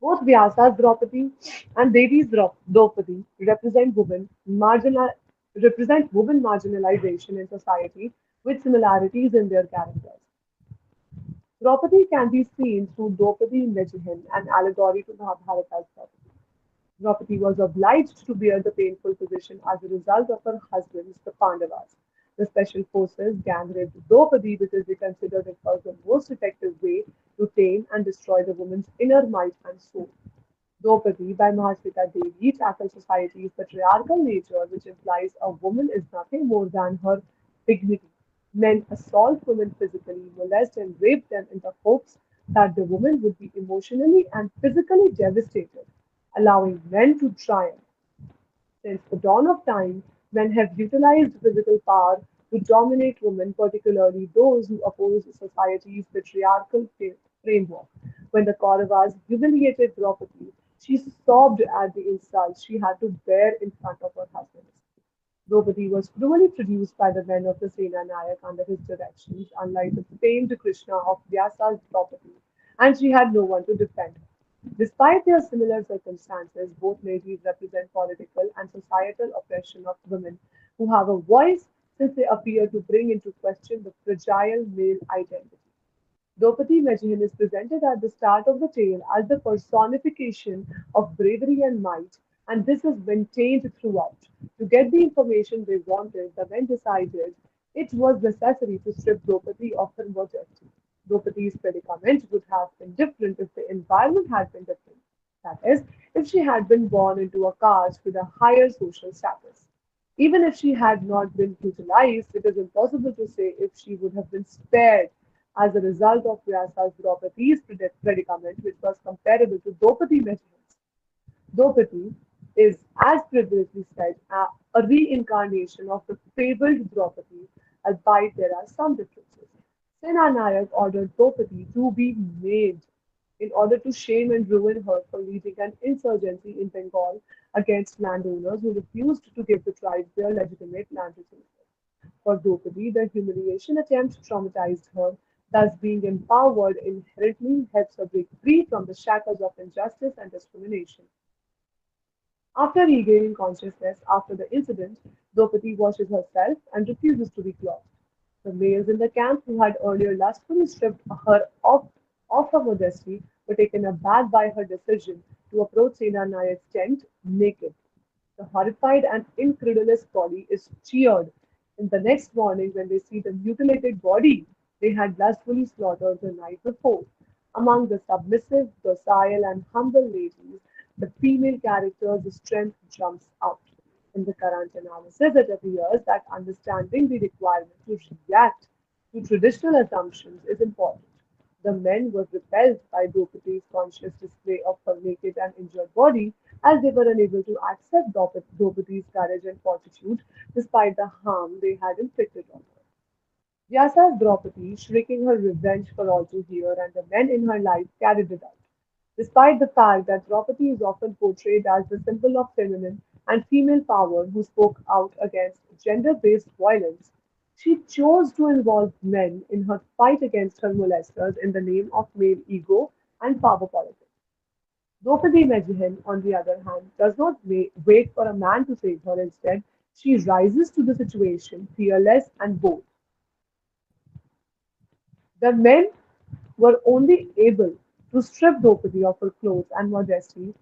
Both Vyasa's Draupadi and Devi's Draupadi represent women marginalization in society with similarities in their characters. Draupadi can be seen through Draupadi Mejihin, an allegory to Mahabharata's Draupadi. Draupadi was obliged to bear the painful position as a result of her husband's, the Pandavas. The special forces gang raped Draupadi because they considered it was the most effective way to tame and destroy the woman's inner might and soul. Draupadi by Mahasweta Devi tackles society's patriarchal nature, which implies a woman is nothing more than her dignity. Men assault women physically, molest and rape them in the hopes that the woman would be emotionally and physically devastated, allowing men to triumph. Since the dawn of time, men have utilized physical power to dominate women, particularly those who oppose society's patriarchal framework. When the Kauravas humiliated Draupadi, she sobbed at the insults she had to bear in front of her husband. Draupadi was cruelly produced by the men of the Sena Nayak under his directions, unlike the famed Krishna of Vyasa's Draupadi. and she had no one to defend her. Despite their similar circumstances, both ladies represent political and societal oppression of women who have a voice since they appear to bring into question the fragile male identity. Draupadi Majihan is presented at the start of the tale as the personification of bravery and might, and this is maintained throughout. To get the information they wanted, the men decided it was necessary to strip Draupadi of her modesty. Draupadi's predicament would have been different if the environment had been different. That is, if she had been born into a caste with a higher social status. Even if she had not been brutalized, it is impossible to say if she would have been spared as a result of Vyasa's Draupadi's predicament, which was comparable to Draupadi Mejihan's. Draupadi is, as previously said, a reincarnation of the fabled Draupadi, albeit there are some differences. Senanayak ordered Draupadi to be made in order to shame and ruin her for leading an insurgency in Bengal against landowners who refused to give the tribes their legitimate land resources. For Draupadi, the humiliation attempt traumatized her, thus being empowered inherently helps her break free from the shackles of injustice and discrimination. After regaining consciousness after the incident, Draupadi washes herself and refuses to be clothed. The males in the camp who had earlier lustfully stripped her of her modesty were taken aback by her decision to approach Sena Nayak's tent naked. The horrified and incredulous body is cheered. In the next morning, when they see the mutilated body they had lustfully slaughtered the night before. Among the submissive, docile, and humble ladies, the female character's strength jumps out. In the current analysis, it appears that understanding the requirement to react to traditional assumptions is important. The men were repelled by Draupadi's conscious display of her naked and injured body, as they were unable to accept Draupadi's courage and fortitude despite the harm they had inflicted on her. Vyasa's Draupadi, shrieking her revenge for all to hear, and the men in her life carried it out. Despite the fact that Draupadi is often portrayed as the symbol of feminine and female power who spoke out against gender based violence, she chose to involve men in her fight against her molesters in the name of male ego and power politics. Draupadi Mejihan, on the other hand, does not wait for a man to save her. Instead, she rises to the situation, fearless and bold. The men were only able to strip Draupadi of her clothes and modesty,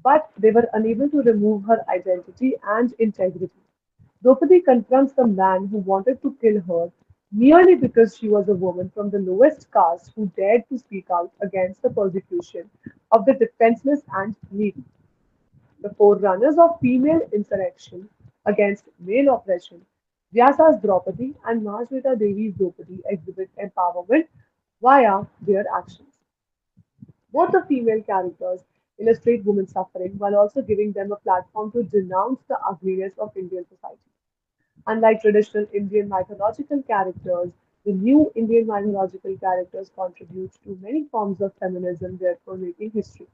but they were unable to remove her identity and integrity. Draupadi confronts the man who wanted to kill her merely because she was a woman from the lowest caste who dared to speak out against the persecution of the defenseless and needy. The forerunners of female insurrection against male oppression, Vyasa's Draupadi and Mahasweta Devi's Draupadi exhibit empowerment via their actions. Both the female characters illustrate women's suffering while also giving them a platform to denounce the ugliness of Indian society. Unlike traditional Indian mythological characters, the new Indian mythological characters contribute to many forms of feminism, therefore making history.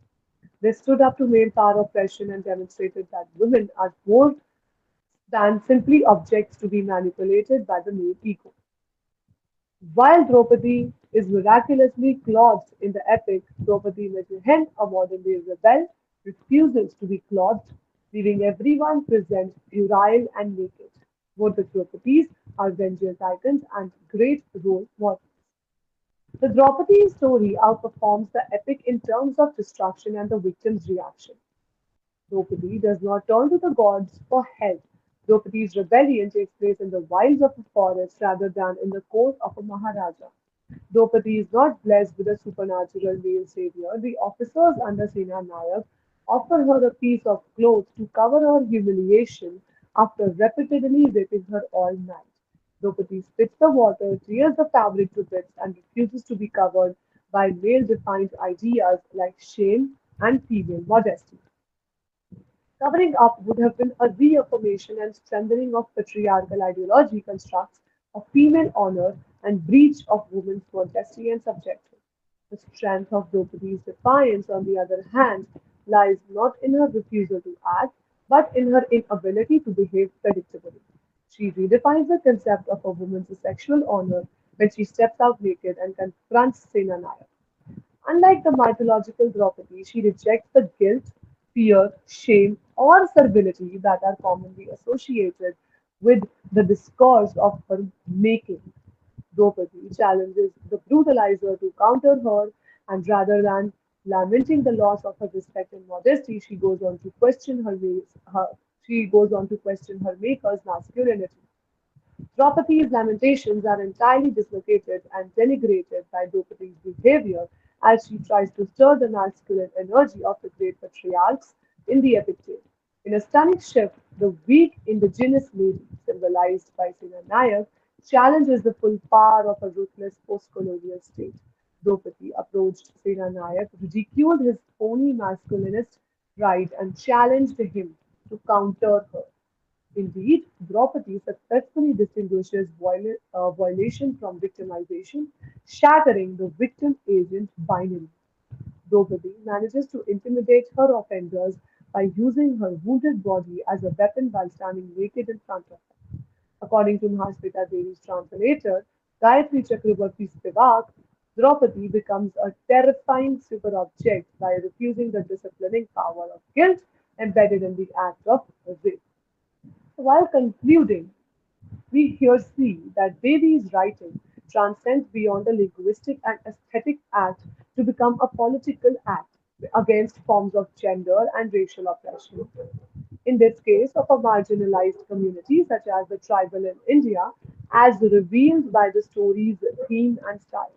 They stood up to male power oppression and demonstrated that women are more than simply objects to be manipulated by the male ego. While Draupadi is miraculously clothed in the epic, Draupadi Mejihen, a modern day rebel, refuses to be clothed, leaving everyone present virile and naked. Both the Draupadis are vengeance icons and great role models. The Draupadi story outperforms the epic in terms of destruction and the victim's reaction. Draupadi does not turn to the gods for help. Draupadi's rebellion takes place in the wilds of a forest rather than in the court of a Maharaja. Draupadi is not blessed with a supernatural male savior. The officers under Sena Nayak offer her a piece of cloth to cover her humiliation after repeatedly raping her all night. Draupadi spits the water, tears the fabric to bits, and refuses to be covered by male defined ideas like shame and female modesty. Covering up would have been a reaffirmation and strengthening of patriarchal ideology constructs of female honor and breach of women's modesty and subjecthood. The strength of Draupadi's defiance, on the other hand, lies not in her refusal to act, but in her inability to behave predictably. She redefines the concept of a woman's sexual honor when she steps out naked and confronts Senanaya. Unlike the mythological Draupadi, she rejects the guilt, fear, shame, or servility that are commonly associated with the discourse of her making. Draupadi challenges the brutalizer to counter her, and rather than lamenting the loss of her respect and modesty, she goes on to question her maker's masculinity. Draupadi's lamentations are entirely dislocated and denigrated by Draupadi's behavior as she tries to stir the masculine energy of the great patriarchs in the epic tale. In a stunning shift, the weak indigenous lady, symbolized by Sina Nayak, challenges the full power of a ruthless post-colonial state. Draupadi approached Sena Nayak, ridiculed his phony masculinist pride, and challenged him to counter her. Indeed, Draupadi successfully distinguishes violation from victimization, shattering the victim-agent binary. Draupadi manages to intimidate her offenders by using her wounded body as a weapon while standing naked in front of them. According to Mahasmita Devi's translator, Gayatri Chakrabarti's Spivak, Draupadi becomes a terrifying super-object by refusing the disciplining power of guilt embedded in the act of rape. While concluding, we here see that Devi's writing transcends beyond a linguistic and aesthetic act to become a political act against forms of gender and racial oppression. In this case, of a marginalized community such as the tribal in India, as revealed by the story's theme and style.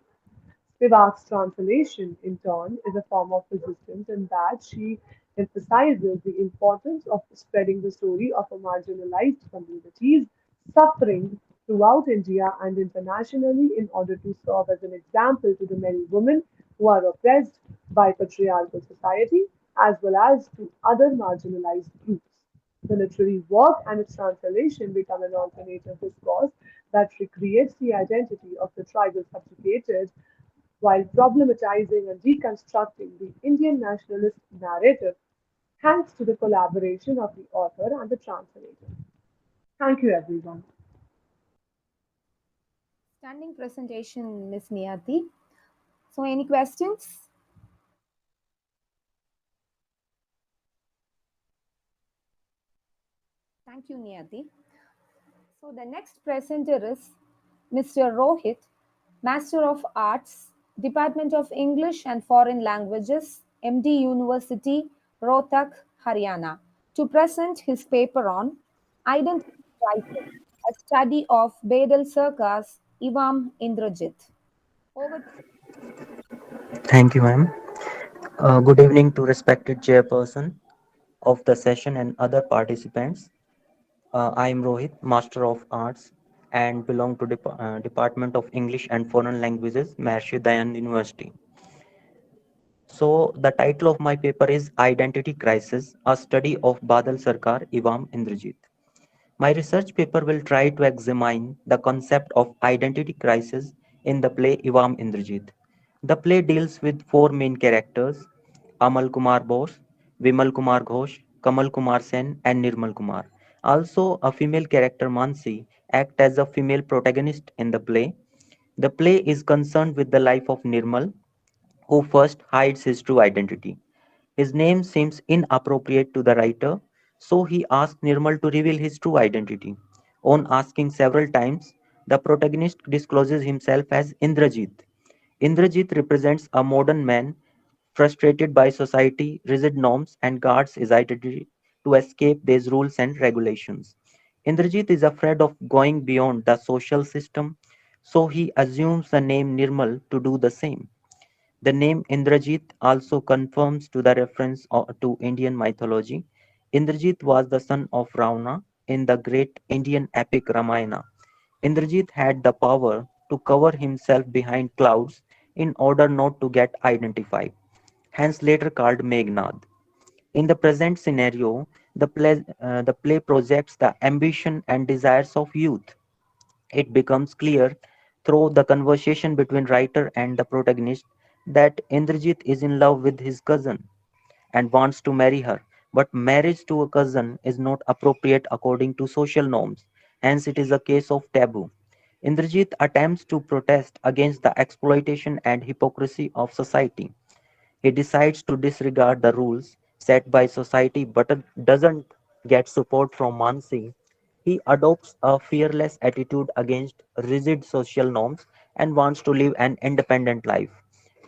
Spivak's translation, in turn, is a form of resistance in that she emphasizes the importance of spreading the story of a marginalized community's suffering throughout India and internationally in order to serve as an example to the many women who are oppressed by patriarchal society as well as to other marginalized groups. The literary work and its translation become an alternative discourse that recreates the identity of the tribal subjugated while problematizing and deconstructing the Indian nationalist narrative thanks to the collaboration of the author and the translator. Thank you, everyone. Standing presentation, Miss Niyati. So, any questions? Thank you, Niyati. So, the next presenter is Mr. Rohit, Master of Arts, Department of English and Foreign Languages, MD University, Rohtak, Haryana, to present his paper on Identity Crisis, a study of Bedal Circus, Ivam Indrajit. Over. Thank you, ma'am. Good evening to respected chairperson of the session and other participants. I am Rohit, Master of Arts, and belong to Department of English and Foreign Languages, Maharishi Dayanand University. So, the title of my paper is Identity Crisis: A Study of Badal Sarkar, Ivam Indrajit. My research paper will try to examine the concept of identity crisis in the play Ivam Indrajit. The play deals with four main characters: Amal Kumar Bose, Vimal Kumar Ghosh, Kamal Kumar Sen, and Nirmal Kumar. Also, a female character Mansi acts as a female protagonist in the play. The play is concerned with the life of Nirmal, who first hides his true identity. His name seems inappropriate to the writer, so he asks Nirmal to reveal his true identity. On asking several times, the protagonist discloses himself as Indrajit. Indrajit represents a modern man frustrated by society, rigid norms, and guards his identity to escape these rules and regulations. Indrajit is afraid of going beyond the social system, so he assumes the name Nirmal to do the same. The name Indrajit also confirms to the reference to Indian mythology. Indrajit was the son of Ravana in the great Indian epic Ramayana. Indrajit had the power to cover himself behind clouds in order not to get identified, hence later called Meghnad. In the present scenario, the play projects the ambition and desires of youth. It becomes clear through the conversation between writer and the protagonist that Indrajit is in love with his cousin and wants to marry her. But marriage to a cousin is not appropriate according to social norms, hence, it is a case of taboo. Indrajit attempts to protest against the exploitation and hypocrisy of society. He decides to disregard the rules set by society but doesn't get support from Mansi. He adopts a fearless attitude against rigid social norms and wants to live an independent life.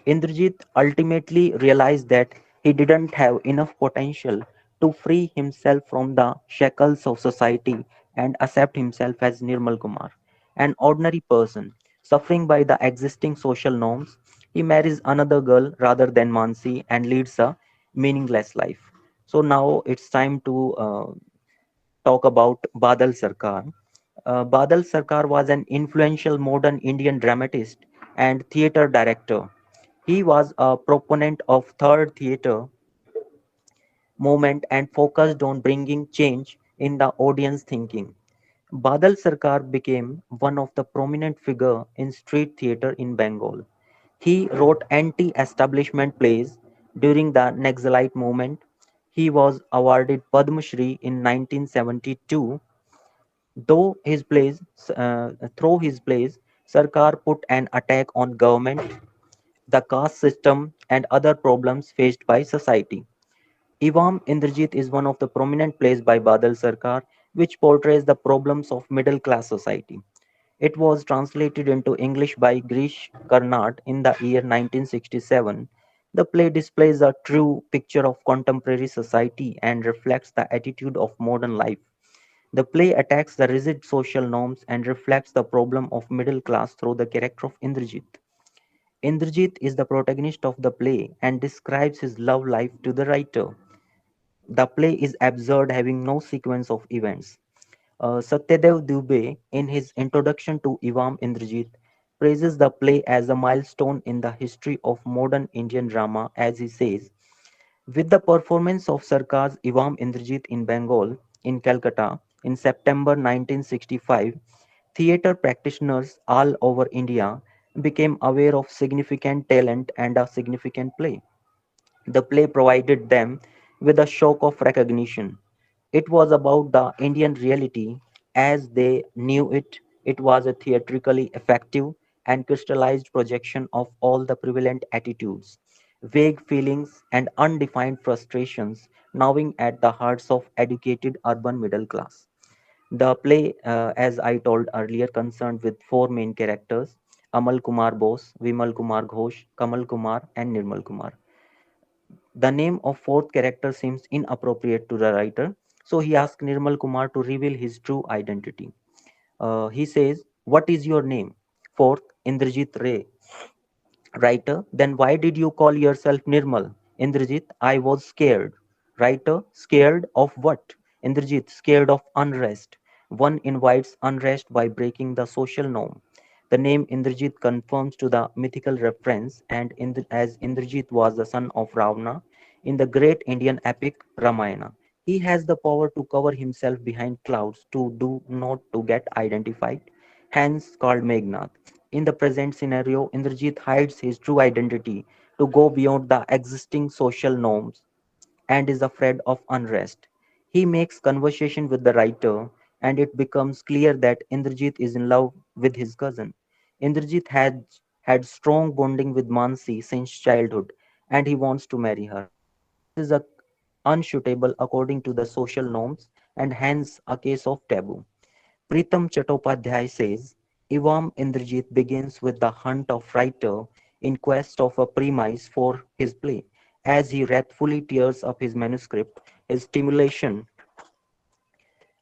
Indrajit ultimately realized that he didn't have enough potential to free himself from the shackles of society and accept himself as Nirmal Kumar, an ordinary person suffering by the existing social norms. He marries another girl rather than Mansi and leads a meaningless life. So now it's time to talk about Badal Sarkar. Badal Sarkar was an influential modern Indian dramatist and theatre director. He was a proponent of third theatre movement and focused on bringing change in the audience thinking. Badal Sarkar became one of the prominent figure in street theatre in Bengal. He wrote anti-establishment plays during the Naxalite movement. He was awarded Padma Shri in 1972. Though his plays, through his plays, Sarkar put an attack on government, the caste system, and other problems faced by society. Ivam Indrajit is one of the prominent plays by Badal Sarkar, which portrays the problems of middle class society. It was translated into English by Grish Karnad in the year 1967. The play displays a true picture of contemporary society and reflects the attitude of modern life. The play attacks the rigid social norms and reflects the problem of middle class through the character of Indrajit. Indrajit is the protagonist of the play and describes his love life to the writer. The play is absurd, having no sequence of events. Satyadev Dubey, in his introduction to Ivam Indrajit, praises the play as a milestone in the history of modern Indian drama, as he says, with the performance of Sarkar's Ivam Indrajit in Bengal, in Calcutta, in September 1965, theatre practitioners all over India became aware of significant talent and a significant play. The play provided them with a shock of recognition. It was about the Indian reality as they knew it. It was a theatrically effective and crystallized projection of all the prevalent attitudes, vague feelings, and undefined frustrations gnawing at the hearts of educated urban middle class. The play, as I told earlier, concerned with four main characters: Amal Kumar Bose, Vimal Kumar Ghosh, Kamal Kumar, and Nirmal Kumar. The name of fourth character seems inappropriate to the writer, so he asks Nirmal Kumar to reveal his true identity. He says, "What is your name?" Fourth, Indrajit Ray. Writer, then why did you call yourself Nirmal? Indrajit, I was scared. Writer, scared of what? Indrajit, scared of unrest. One invites unrest by breaking the social norm. The name Indrajit confirms to the mythical reference, and as Indrajit was the son of Ravana in the great Indian epic Ramayana, he has the power to cover himself behind clouds to do not to get identified, hence called Meghnad. In the present scenario, Indrajit hides his true identity to go beyond the existing social norms and is afraid of unrest. He makes conversation with the writer, and it becomes clear that Indrajit is in love with his cousin. Indrajit had strong bonding with Mansi since childhood, and he wants to marry her. This is a unsuitable according to the social norms and hence a case of taboo. Pritam Chattopadhyay says, Ivam Indrajit begins with the hunt of writer in quest of a premise for his play. As he wrathfully tears up his manuscript, his stimulation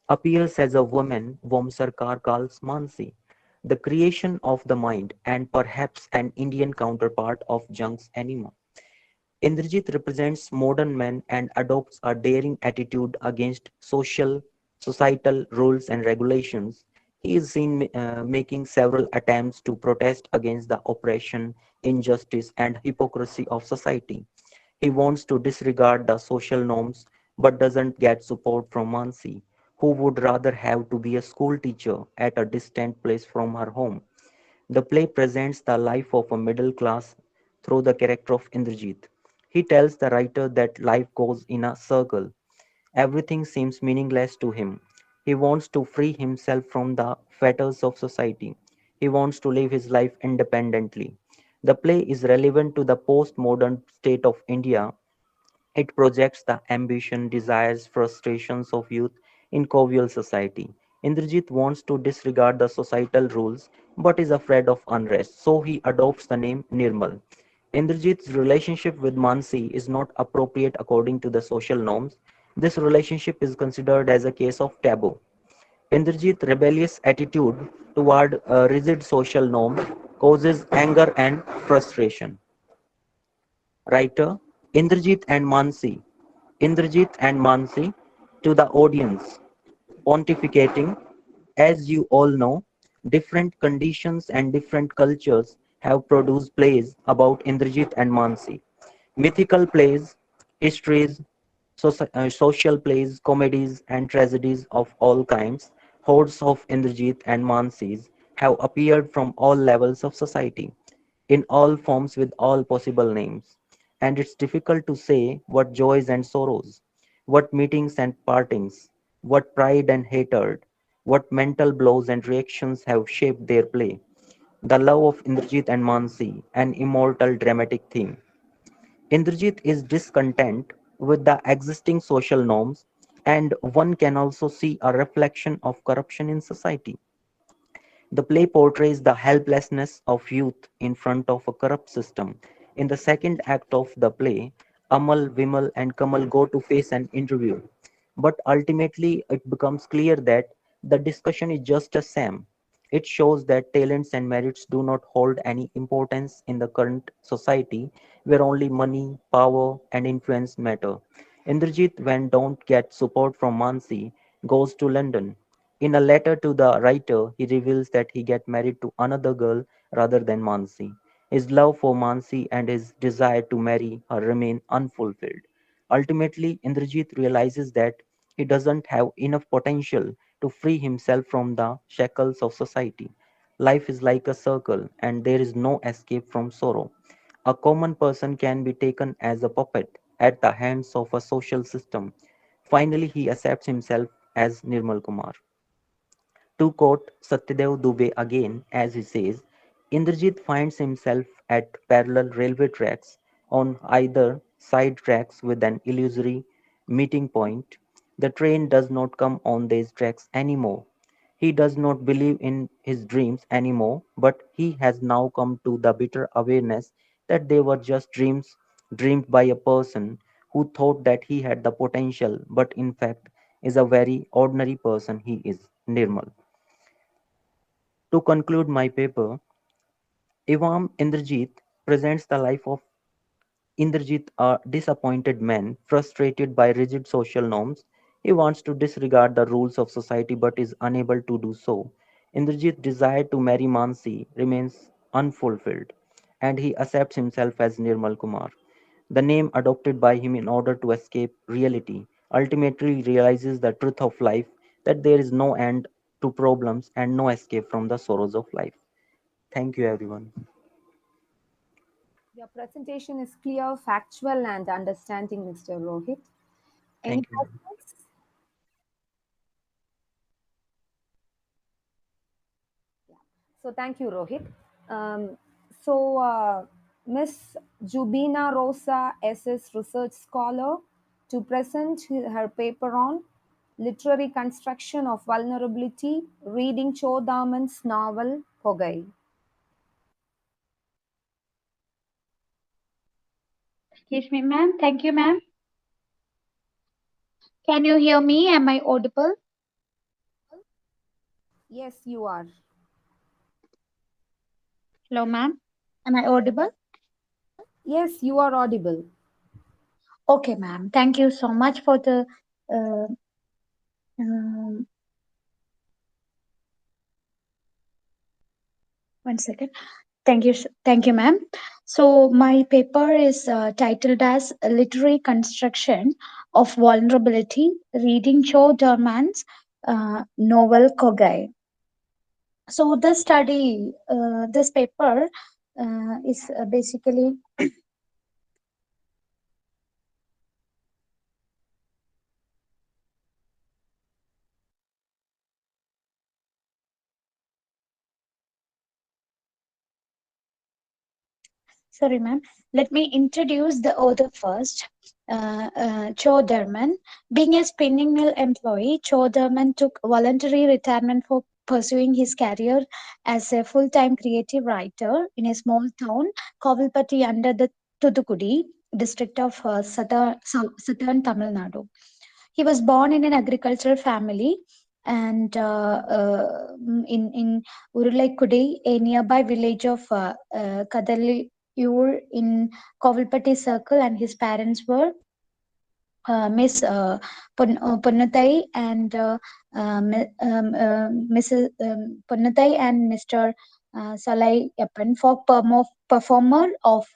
appears as a woman whom Sarkar calls Mansi, the creation of the mind and perhaps an Indian counterpart of Jung's anima. Indrajit represents modern man and adopts a daring attitude against societal rules and regulations. He is seen making several attempts to protest against the oppression, injustice, and hypocrisy of society. He wants to disregard the social norms but doesn't get support from Mansi, who would rather have to be a school teacher at a distant place from her home. The play presents the life of a middle class through the character of Indrajit. He tells the writer that life goes in a circle. Everything seems meaningless to him. He wants to free himself from the fetters of society. He wants to live his life independently. The play is relevant to the postmodern state of India. It projects the ambition, desires, frustrations of youth in convivial society. Indrajit wants to disregard the societal rules but is afraid of unrest, so he adopts the name Nirmal. Indrajit's relationship with Mansi is not appropriate according to the social norms. This relationship is considered as a case of taboo. Indrajit's rebellious attitude toward rigid social norms causes anger and frustration. Writer Indrajit and Mansi to the audience, pontificating, as you all know, different conditions and different cultures have produced plays about Indrajit and Mansi. Mythical plays, histories, social plays, comedies, and tragedies of all kinds, hordes of Indrajit and Mansis have appeared from all levels of society, in all forms with all possible names. And it's difficult to say what joys and sorrows, what meetings and partings, what pride and hatred, what mental blows and reactions have shaped their play. The love of Indrajit and Mansi, an immortal dramatic theme. Indrajit is discontent with the existing social norms, and one can also see a reflection of corruption in society. The play portrays the helplessness of youth in front of a corrupt system. In the second act of the play, Amal, Vimal, and Kamal go to face an interview. But ultimately, it becomes clear that the discussion is just a sham. It shows that talents and merits do not hold any importance in the current society where only money, power, and influence matter. Indrajit, when don't get support from Mansi, goes to London. In a letter to the writer, he reveals that he get married to another girl rather than Mansi. His love for Mansi and his desire to marry her remain unfulfilled. Ultimately, Indrajit realizes that he doesn't have enough potential to free himself from the shackles of society. Life is like a circle, and there is no escape from sorrow. A common person can be taken as a puppet at the hands of a social system. Finally, he accepts himself as Nirmal Kumar. To quote Satyadev Dubey again, as he says, Indrajit finds himself at parallel railway tracks, on either side tracks with an illusory meeting point. The train does not come on these tracks anymore. He does not believe in his dreams anymore, but he has now come to the bitter awareness that they were just dreams dreamed by a person who thought that he had the potential, but in fact is a very ordinary person he is, Nirmal. To conclude my paper, Ivam Indrajit presents the life of Indrajit, a disappointed man, frustrated by rigid social norms. He wants to disregard the rules of society but is unable to do so. Indrajit's desire to marry Mansi remains unfulfilled, and he accepts himself as Nirmal Kumar, the name adopted by him in order to escape reality. Ultimately, he realizes the truth of life, that there is no end to problems and no escape from the sorrows of life. Thank you, everyone. Your presentation is clear, factual, and understanding, Mr. Rohit. Any Thank you, ma'am. questions? Yeah. So thank you, Rohit. Um, so Miss Jubina Rosa SS research scholar to present her paper on literary construction of vulnerability, reading Chodaman's novel Pogai. Excuse me, ma'am. Thank you, ma'am. Can you hear me? Am I audible? Yes, you are. Hello, ma'am. Am I audible? Yes, you are audible. Okay, ma'am. Thank you so much for the uh, um, 1 second. Thank you, ma'am. So my paper is titled as Literary Construction of Vulnerability, reading Joe Derman's novel Kogai. So this paper is basically Sorry, ma'am. Let me introduce the author first. Cho Derman. Being a spinning mill employee, Cho Derman took voluntary retirement for pursuing his career as a full-time creative writer in a small town, Kovilpatti, under the Thoothukudi district of southern Tamil Nadu. He was born in an agricultural family and in Urulaikudi, a nearby village of Kadaliyur in Kovilpatti circle, and his parents were Miss Ponnathai and Mrs. Ponnathai and Mr. Salai Yappan, folk performer of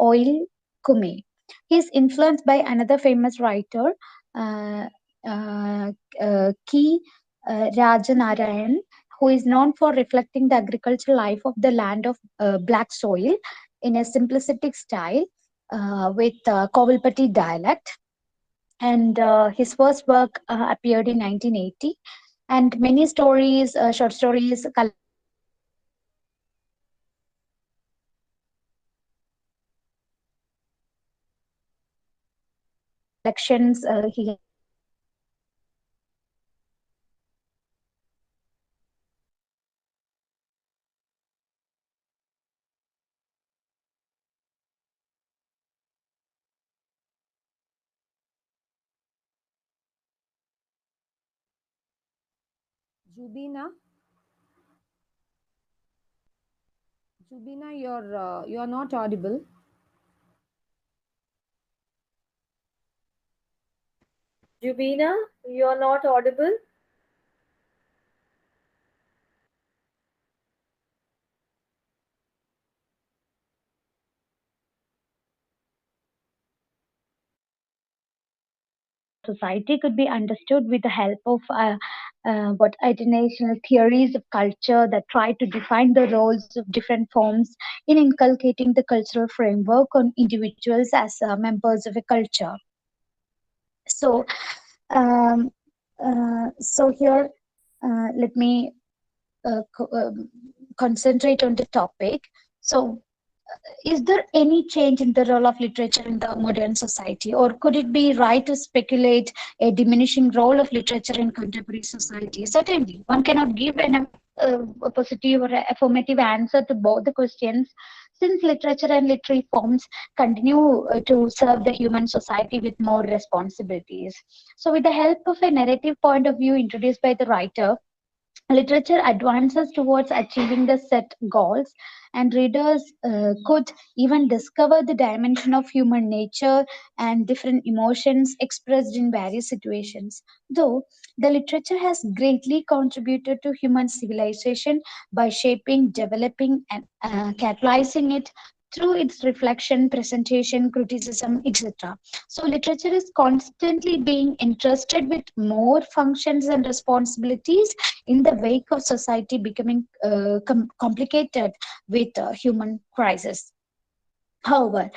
oil kume. He is influenced by another famous writer, uh, K. Rajanarayan, who is known for reflecting the agricultural life of the land of black soil in a simplistic style with Kovilpatti dialect, and his first work appeared in 1980, and many stories, short stories, collections he has Jubina, Jubina, you're not audible. Jubina, you're not audible. society could be understood with the help of what international theories of culture that try to define the roles of different forms in inculcating the cultural framework on individuals as members of a culture. So, um, so here, let me concentrate on the topic. So, is there any change in the role of literature in the modern society, or could it be right to speculate a diminishing role of literature in contemporary society? Certainly, one cannot give a positive or a affirmative answer to both the questions, since literature and literary forms continue to serve the human society with more responsibilities. So, with the help of a narrative point of view introduced by the writer, literature advances towards achieving the set goals, and readers could even discover the dimension of human nature and different emotions expressed in various situations. Though the literature has greatly contributed to human civilization by shaping, developing, and catalyzing it through its reflection, presentation, criticism, etc. So, literature is constantly being entrusted with more functions and responsibilities in the wake of society becoming complicated with human crisis. However,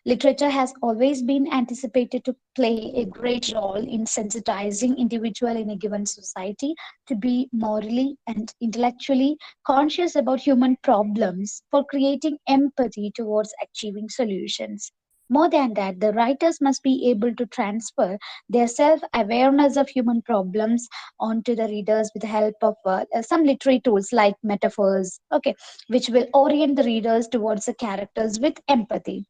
literature has always been anticipated to play a great role in sensitizing individual in a given society to be morally and intellectually conscious about human problems for creating empathy towards achieving solutions. More than that, the writers must be able to transfer their self-awareness of human problems onto the readers with the help of some literary tools like metaphors, okay, which will orient the readers towards the characters with empathy.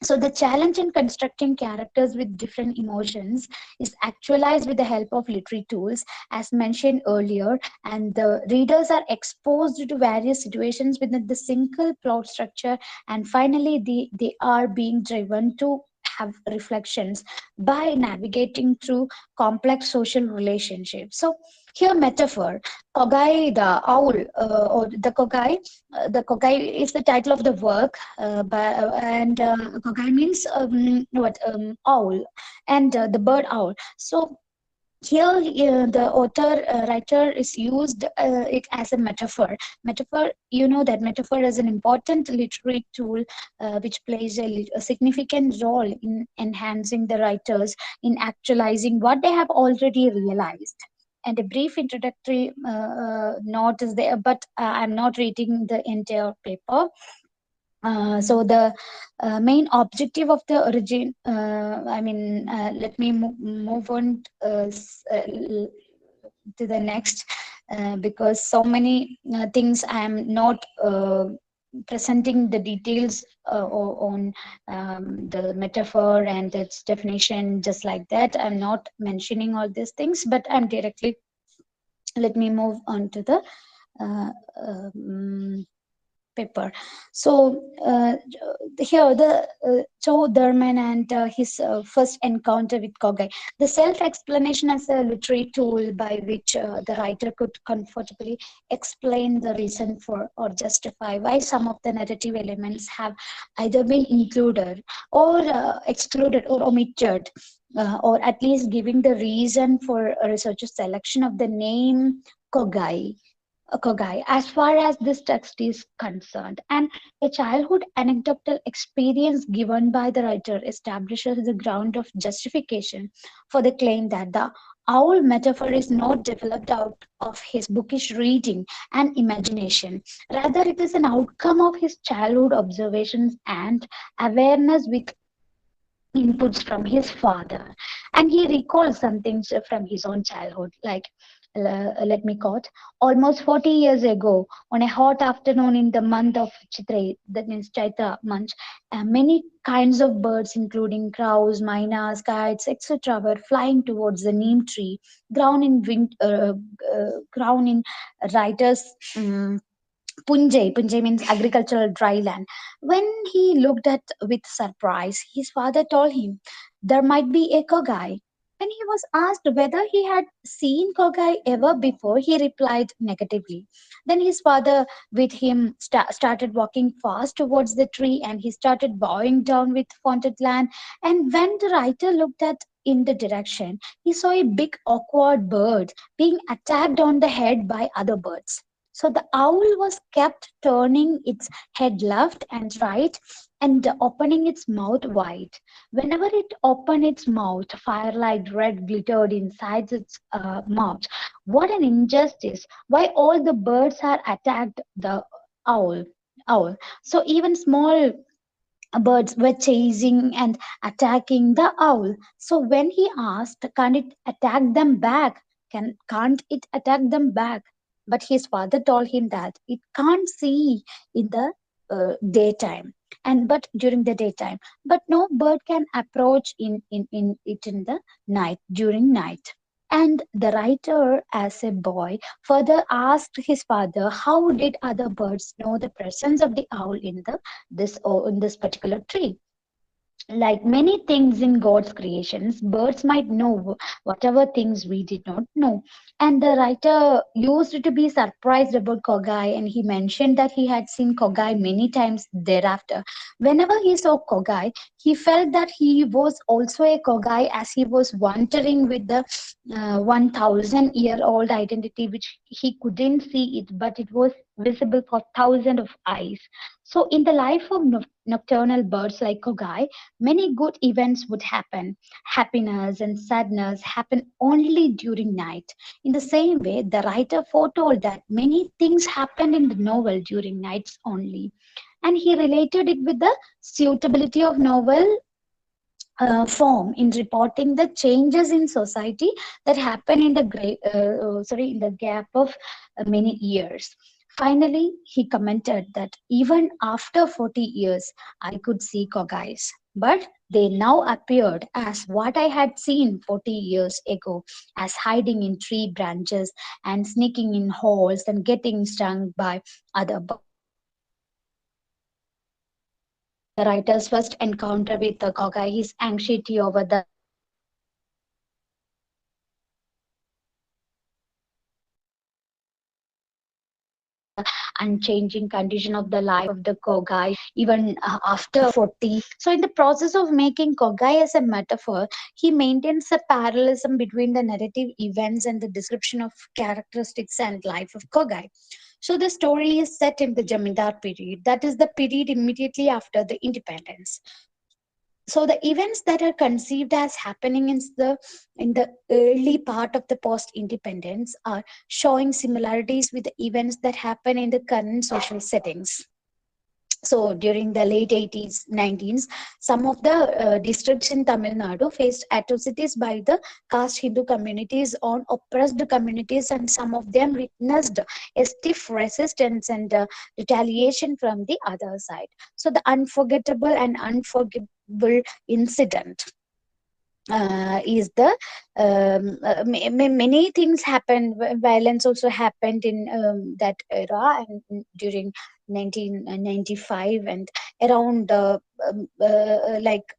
So the challenge in constructing characters with different emotions is actualized with the help of literary tools, as mentioned earlier, and the readers are exposed to various situations within the single plot structure, and finally they are being driven to have reflections by navigating through complex social relationships. So here metaphor, Kogai the owl, or the Kogai is the title of the work, and Kogai means what, owl, and the bird owl. So here the author writer is used it as a metaphor. Metaphor, you know that metaphor is an important literary tool which plays a significant role in enhancing the writers in actualizing what they have already realized. And a brief introductory note is there, but I'm not reading the entire paper. So the main objective of the origin, let me move on to the next, because so many things I am not presenting the details on the metaphor and its definition just like that. I'm not mentioning all these things, but I'm directly, let me move on to the uh, um, paper. So here the Joe Thurman and his first encounter with Kogai, the self-explanation as a literary tool by which the writer could comfortably explain the reason for or justify why some of the narrative elements have either been included or excluded or omitted. Or at least giving the reason for a researcher's selection of the name Kogai, as far as this text is concerned. And a childhood anecdotal experience given by the writer establishes the ground of justification for the claim that the owl metaphor is not developed out of his bookish reading and imagination. Rather, it is an outcome of his childhood observations and awareness with inputs from his father. And he recalls some things from his own childhood, like let me quote, almost 40 years ago, on a hot afternoon in the month of Chitra, that means Chaitra month, many kinds of birds, including crows, mynas, kites, etc., were flying towards the neem tree, ground in ground in writers' Punjay means agricultural dry land. When he looked at with surprise, his father told him there might be a Kogai. When he was asked whether he had seen Kogai ever before, he replied negatively. Then his father, with him, started walking fast towards the tree, and he started bowing down with fronted land. And when the writer looked at in the direction, he saw a big awkward bird being attacked on the head by other birds. So the owl was kept turning its head left and right and opening its mouth wide. Whenever it opened its mouth, firelight red glittered inside its mouth. What an injustice! Why all the birds are attacked the owl? Owl. So even small birds were chasing and attacking the owl. So when he asked, "Can't it attack them back? Can't it attack them back?" But his father told him that it can't see in the daytime, and but during the daytime, but no bird can approach in it in the night, during night. And the writer, as a boy, further asked his father how did other birds know the presence of the owl in the this or in this particular tree. Like many things in God's creations, birds might know whatever things we did not know. And the writer used to be surprised about Kogai, and he mentioned that he had seen Kogai many times thereafter. Whenever he saw Kogai, he felt that he was also a Kogai, as he was wandering with the 1,000-year-old identity, which he couldn't see it, but it was visible for thousands of eyes. So, in the life of nocturnal birds like Kogai, many good events would happen. Happiness and sadness happen only during night. In the same way, the writer foretold that many things happened in the novel during nights only. And he related it with the suitability of novel form in reporting the changes in society that happen in the in the gap of many years. Finally, he commented that even after 40 years, I could see Kogais, but they now appeared as what I had seen 40 years ago, as hiding in tree branches and sneaking in holes and getting stung by other birds. So the writer's first encounter with the Kogai, his anxiety over the unchanging condition of the life of the Kogai even after 40. So in the process of making Kogai as a metaphor, he maintains a parallelism between the narrative events and the description of characteristics and life of Kogai. So the story is set in the Jamindar period, that is the period immediately after the independence. So the events that are conceived as happening in the early part of the post independence are showing similarities with the events that happen in the current social settings. So during the late 80s, 90s, some of the districts in Tamil Nadu faced atrocities by the caste Hindu communities on oppressed communities, and some of them witnessed a stiff resistance and retaliation from the other side. So the unforgettable and unforgivable incident is the many things happened. Violence also happened in that era, and during 1995 and around like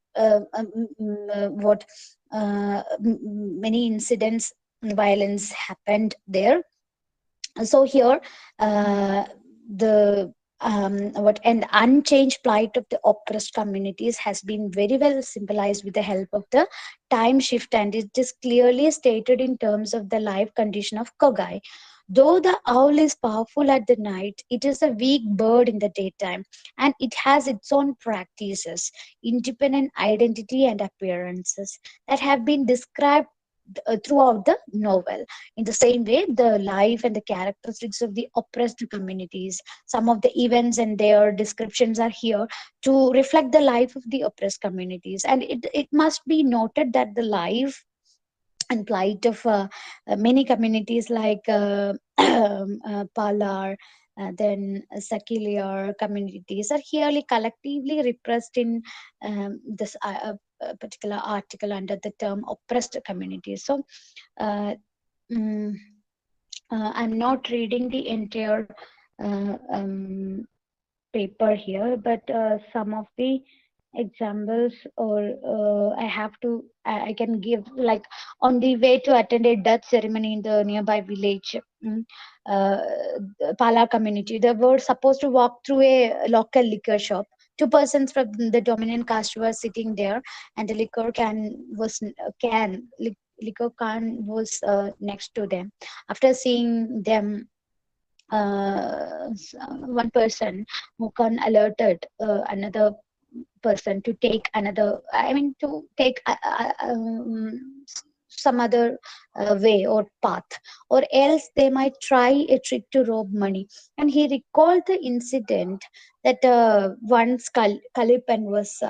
what many incidents, violence happened there. So here the what and unchanged plight of the oppressed communities has been very well symbolized with the help of the time shift, and it is clearly stated in terms of the life condition of Kogai. Though the owl is powerful at the night, it is a weak bird in the daytime, and it has its own practices, independent identity and appearances that have been described throughout the novel. In the same way, the life and the characteristics of the oppressed communities, some of the events and their descriptions are here to reflect the life of the oppressed communities. And it must be noted that the life and plight of many communities like Palar, then Sakiliar communities are here collectively repressed in this particular article under the term oppressed communities. So mm, I'm not reading the entire paper here, but some of the examples, or I have to, I can give, like on the way to attend a death ceremony in the nearby village, uh, Pala community, they were supposed to walk through a local liquor shop. Two persons from the dominant caste were sitting there, and the liquor can was next to them. After seeing them, one person who can alerted another person to take another, I mean to take some other way or path, or else they might try a trick to rob money. And he recalled the incident that once Calipan was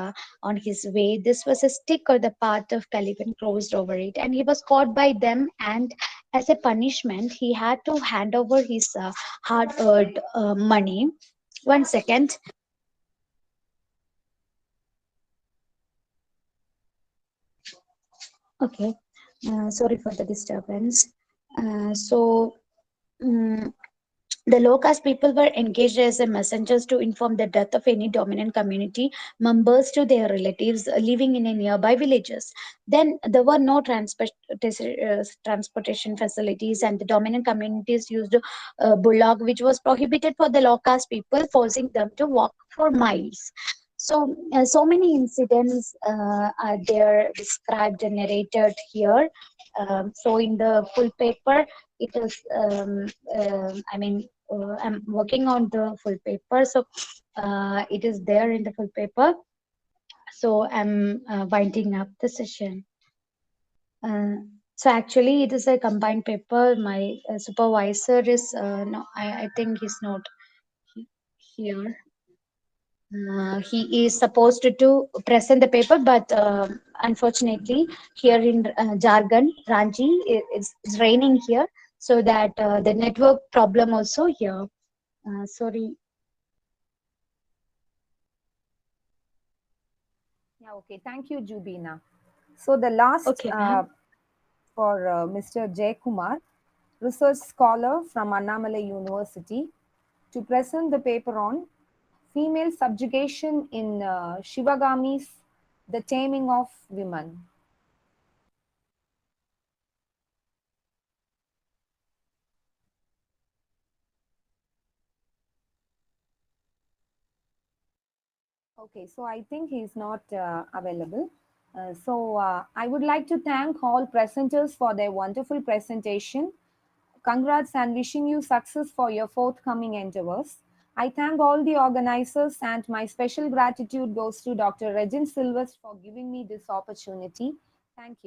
on his way. This was a stick or the path of Calipan crossed over it, and he was caught by them, and as a punishment he had to hand over his hard earned money. One second. Okay, sorry for the disturbance. So, mm the low caste people were engaged as a messengers to inform the death of any dominant community members to their relatives living in a nearby villages. Then there were no transportation facilities, and the dominant communities used bullock, which was prohibited for the low caste people, forcing them to walk for miles. So, so many incidents are there described and narrated here. So, in the full paper, it is. I mean, I'm working on the full paper, so it is there in the full paper. So I'm winding up the session. Uh, so actually, it is a combined paper. My supervisor is no, I think he's not here. He is supposed to present the paper, but unfortunately, here in Jharkhand, Ranchi, it's raining here, so that the network problem also here. Sorry. Yeah, okay. Thank you, Jubina. So the last Okay, ma'am. for Mr. Jay Kumar, research scholar from Annamalai University, to present the paper on female subjugation in Shivagami's The Taming of Women. Okay, so I think he's not available. I would like to thank all presenters for their wonderful presentation. Congrats and wishing you success for your forthcoming endeavors. I thank all the organizers, and my special gratitude goes to Dr. Regin Silvest for giving me this opportunity. Thank you.